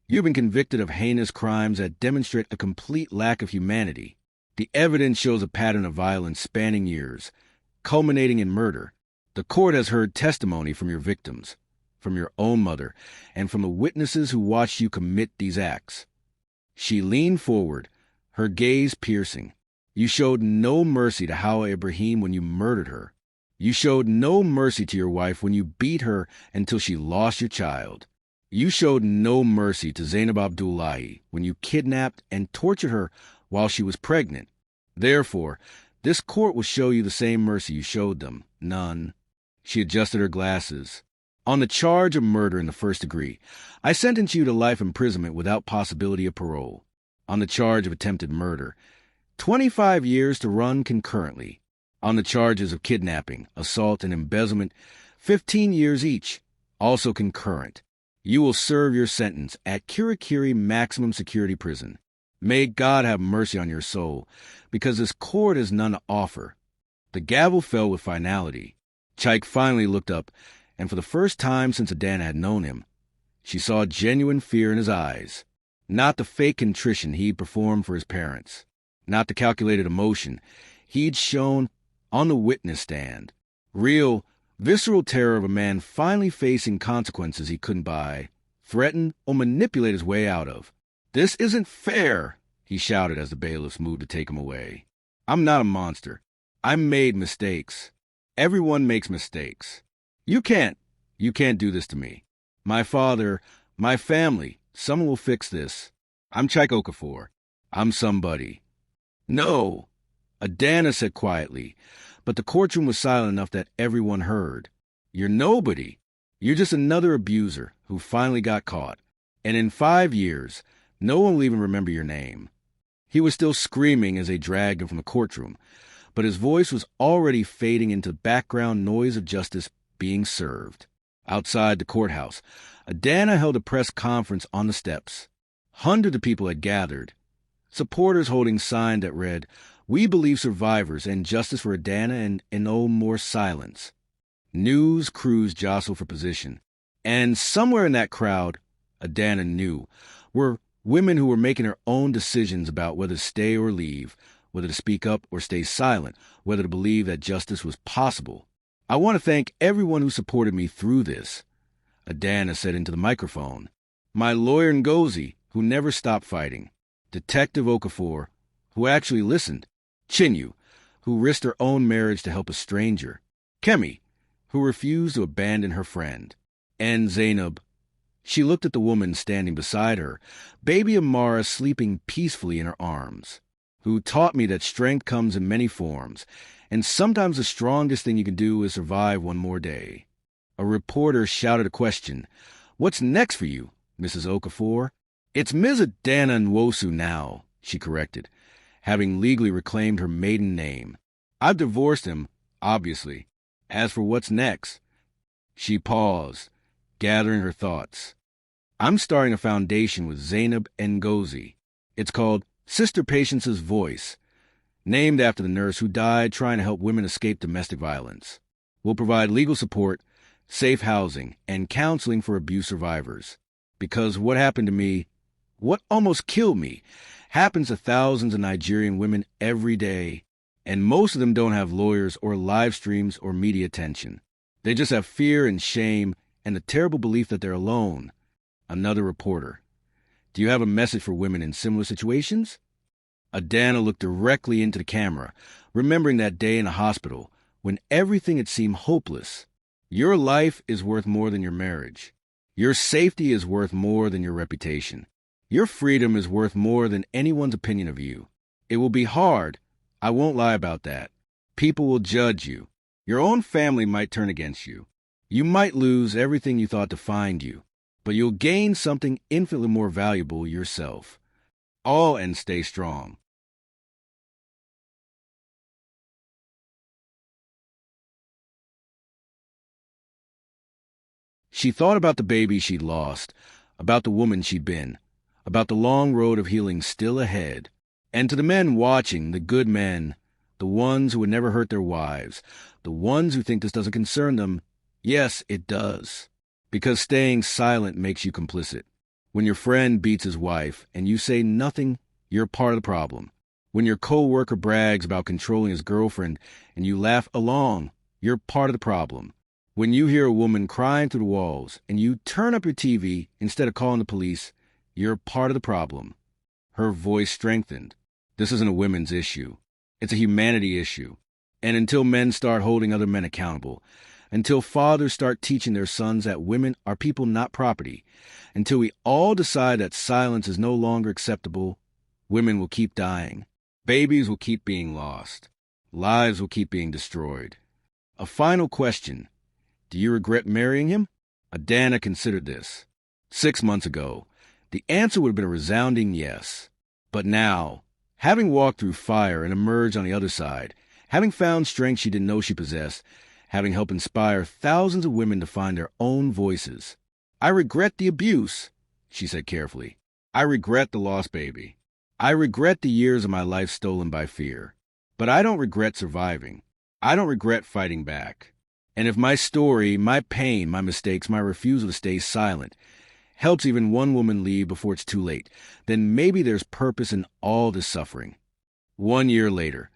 you've been convicted of heinous crimes that demonstrate a complete lack of humanity. The evidence shows a pattern of violence spanning years, culminating in murder. The court has heard testimony from your victims, from your own mother, and from the witnesses who watched you commit these acts. She leaned forward, her gaze piercing. You showed no mercy to Hawa Ibrahim when you murdered her. You showed no mercy to your wife when you beat her until she lost your child. You showed no mercy to Zainab Abdullahi when you kidnapped and tortured her while she was pregnant. Therefore, this court will show you the same mercy you showed them. None. She adjusted her glasses. On the charge of murder in the first degree, I sentence you to life imprisonment without possibility of parole. On the charge of attempted murder, 25 years to run concurrently. On the charges of kidnapping, assault, and embezzlement, 15 years each, also concurrent. You will serve your sentence at Kirikiri Maximum Security Prison. May God have mercy on your soul, because this court has none to offer. The gavel fell with finality. Chike finally looked up, and for the first time since Adana had known him, she saw genuine fear in his eyes. Not the fake contrition he'd performed for his parents. Not the calculated emotion he'd shown on the witness stand. Real, visceral terror of a man finally facing consequences he couldn't buy, threaten, or manipulate his way out of. This isn't fair, he shouted as the bailiffs moved to take him away. I'm not a monster. I made mistakes. Everyone makes mistakes. You can't do this to me. My father, my family, someone will fix this. I'm Chike Okafor. I'm somebody. No, Adana said quietly, but the courtroom was silent enough that everyone heard. You're nobody. You're just another abuser who finally got caught. And in 5 years, no one will even remember your name. He was still screaming as they dragged him from the courtroom, but his voice was already fading into the background noise of justice being served. Outside the courthouse, Adana held a press conference on the steps. Hundreds of people had gathered, supporters holding signs that read, "We believe survivors and justice for Adana and no more silence." News crews jostled for position, and somewhere in that crowd, Adana knew, were women who were making their own decisions about whether to stay or leave, whether to speak up or stay silent, whether to believe that justice was possible. I want to thank everyone who supported me through this, Adana said into the microphone. My lawyer Ngozi, who never stopped fighting. Detective Okafor, who actually listened. Chinyu, who risked her own marriage to help a stranger. Kemi, who refused to abandon her friend. And Zainab. She looked at the woman standing beside her, baby Amara sleeping peacefully in her arms, who taught me that strength comes in many forms, and sometimes the strongest thing you can do is survive one more day. A reporter shouted a question. What's next for you, Mrs. Okafor? It's Ms. Adana Nwosu now, she corrected, having legally reclaimed her maiden name. I've divorced him, obviously. As for what's next, she paused, gathering her thoughts. I'm starting a foundation with Zainab Ngozi. It's called Sister Patience's Voice, named after the nurse who died trying to help women escape domestic violence. We'll provide legal support, safe housing, and counseling for abuse survivors. Because what happened to me, what almost killed me, happens to thousands of Nigerian women every day, and most of them don't have lawyers or live streams or media attention. They just have fear and shame and the terrible belief that they're alone. Another reporter. Do you have a message for women in similar situations? Adana looked directly into the camera, remembering that day in the hospital when everything had seemed hopeless. Your life is worth more than your marriage. Your safety is worth more than your reputation. Your freedom is worth more than anyone's opinion of you. It will be hard. I won't lie about that. People will judge you. Your own family might turn against you. You might lose everything you thought defined you, but you'll gain something infinitely more valuable, yourself. All and stay strong. She thought about the baby she'd lost, about the woman she'd been, about the long road of healing still ahead. And to the men watching, the good men, the ones who would never hurt their wives, the ones who think this doesn't concern them, yes, it does. Because staying silent makes you complicit. When your friend beats his wife and you say nothing, you're part of the problem. When your co-worker brags about controlling his girlfriend and you laugh along, you're part of the problem. When you hear a woman crying through the walls and you turn up your TV instead of calling the police, you're part of the problem. Her voice strengthened. This isn't a women's issue. It's a humanity issue. And until men start holding other men accountable, until fathers start teaching their sons that women are people, not property, until we all decide that silence is no longer acceptable, women will keep dying. Babies will keep being lost. Lives will keep being destroyed. A final question. Do you regret marrying him? Adana considered this. 6 months ago, the answer would have been a resounding yes. But now, having walked through fire and emerged on the other side, having found strength she didn't know she possessed, having helped inspire thousands of women to find their own voices, I regret the abuse, she said carefully. I regret the lost baby. I regret the years of my life stolen by fear. But I don't regret surviving. I don't regret fighting back. And if my story, my pain, my mistakes, my refusal to stay silent helps even one woman leave before it's too late, then maybe there's purpose in all this suffering. 1 year later,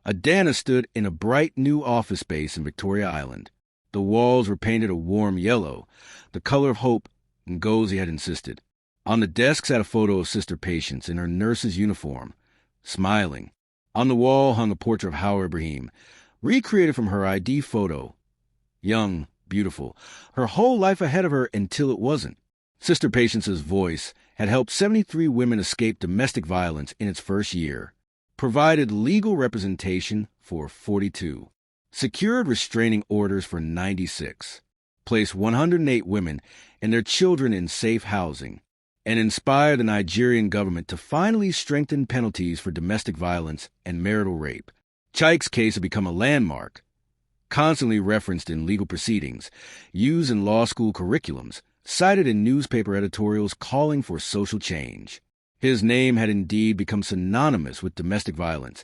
Adana stood in a bright new office space in Victoria Island. The walls were painted a warm yellow, the color of hope Ngozi had insisted. On the desk sat a photo of Sister Patience in her nurse's uniform, smiling. On the wall hung a portrait of Hawa Ibrahim, recreated from her ID photo. Young, beautiful, her whole life ahead of her until it wasn't. Sister Patience's voice had helped 73 women escape domestic violence in its first year, provided legal representation for 42, secured restraining orders for 96, placed 108 women and their children in safe housing, and inspired the Nigerian government to finally strengthen penalties for domestic violence and marital rape. Chike's case had become a landmark, constantly referenced in legal proceedings, used in law school curriculums, cited in newspaper editorials calling for social change. His name had indeed become synonymous with domestic violence,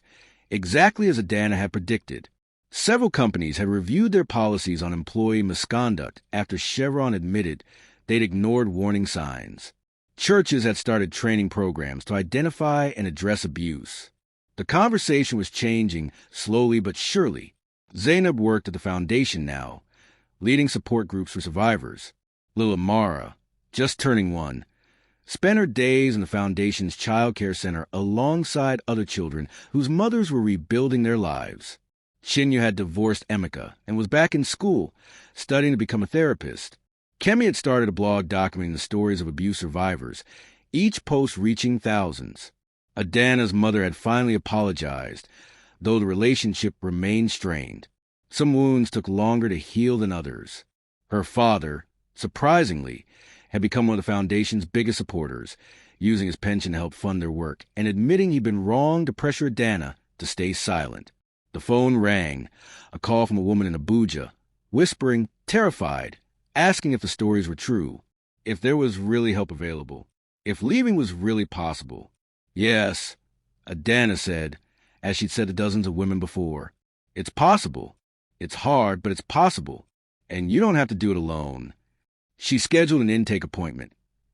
exactly as Adana had predicted. Several companies had reviewed their policies on employee misconduct after Chevron admitted they'd ignored warning signs. Churches had started training programs to identify and address abuse. The conversation was changing slowly but surely. Zainab worked at the foundation now, leading support groups for survivors. Little Mara, just turning 1, spent her days in the foundation's child care center alongside other children whose mothers were rebuilding their lives. Chinya had divorced Emeka and was back in school, studying to become a therapist. Kemi had started a blog documenting the stories of abuse survivors, each post reaching thousands. Adana's mother had finally apologized, though the relationship remained strained. Some wounds took longer to heal than others. Her father, surprisingly, had become one of the foundation's biggest supporters, using his pension to help fund their work, and admitting he'd been wrong to pressure Adana to stay silent. The phone rang, a call from a woman in Abuja, whispering, terrified, asking if the stories were true, if there was really help available, if leaving was really possible. Yes, Adana said, as she'd said to dozens of women before. It's possible. It's hard, but it's possible. And you don't have to do it alone. She scheduled an intake appointment,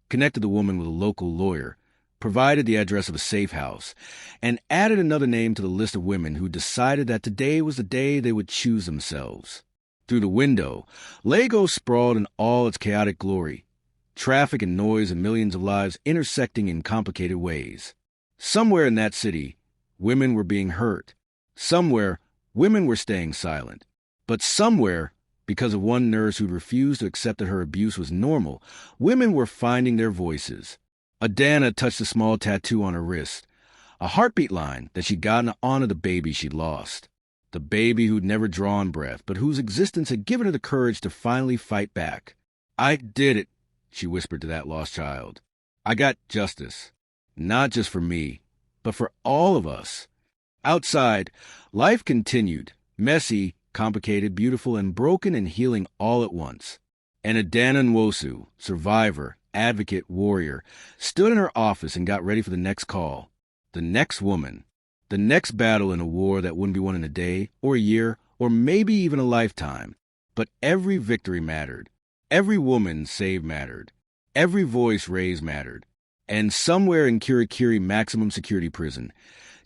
connected the woman with a local lawyer, provided the address of a safe house, and added another name to the list of women who decided that today was the day they would choose themselves. Through the window, Lagos sprawled in all its chaotic glory, traffic and noise and millions of lives intersecting in complicated ways. Somewhere in that city, women were being hurt. Somewhere, women were staying silent. But somewhere, because of one nurse who'd refused to accept that her abuse was normal, women were finding their voices. Adana touched a small tattoo on her wrist, a heartbeat line that she'd gotten to honor the baby she'd lost. The baby who'd never drawn breath, but whose existence had given her the courage to finally fight back. "I did it," she whispered to that lost child. "I got justice. Not just for me, but for all of us." Outside, life continued, messy, complicated, beautiful, and broken and healing all at once. And Adana Nwosu, survivor, advocate, warrior, stood in her office and got ready for the next call. The next woman. The next battle in a war that wouldn't be won in a day, or a year, or maybe even a lifetime. But every victory mattered. Every woman saved mattered. Every voice raised mattered. And somewhere in Kirikiri maximum security prison,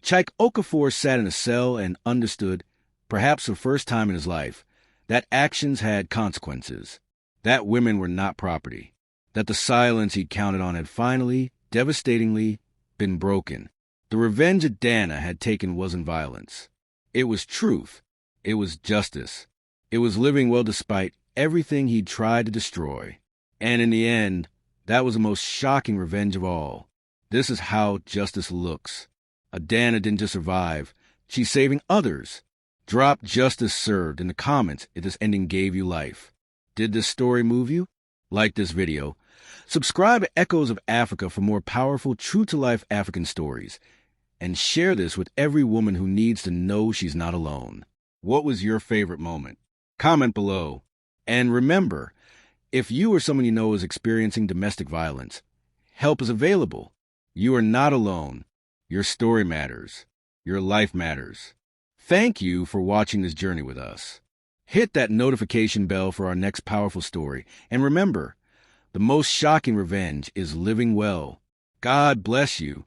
Chaik Okafor sat in a cell and understood, perhaps for the first time in his life, that actions had consequences, that women were not property, that the silence he'd counted on had finally, devastatingly, been broken. The revenge Adana had taken wasn't violence. It was truth. It was justice. It was living well despite everything he'd tried to destroy. And in the end, that was the most shocking revenge of all. This is how justice looks. Adana didn't just survive. She's saving others. Drop "justice served" in the comments if this ending gave you life. Did this story move you? Like this video. Subscribe to Echoes of Africa for more powerful, true-to-life African stories. And share this with every woman who needs to know she's not alone. What was your favorite moment? Comment below. And remember, if you or someone you know is experiencing domestic violence, help is available. You are not alone. Your story matters. Your life matters. Thank you for watching this journey with us. Hit that notification bell for our next powerful story. And remember, the most shocking revenge is living well. God bless you.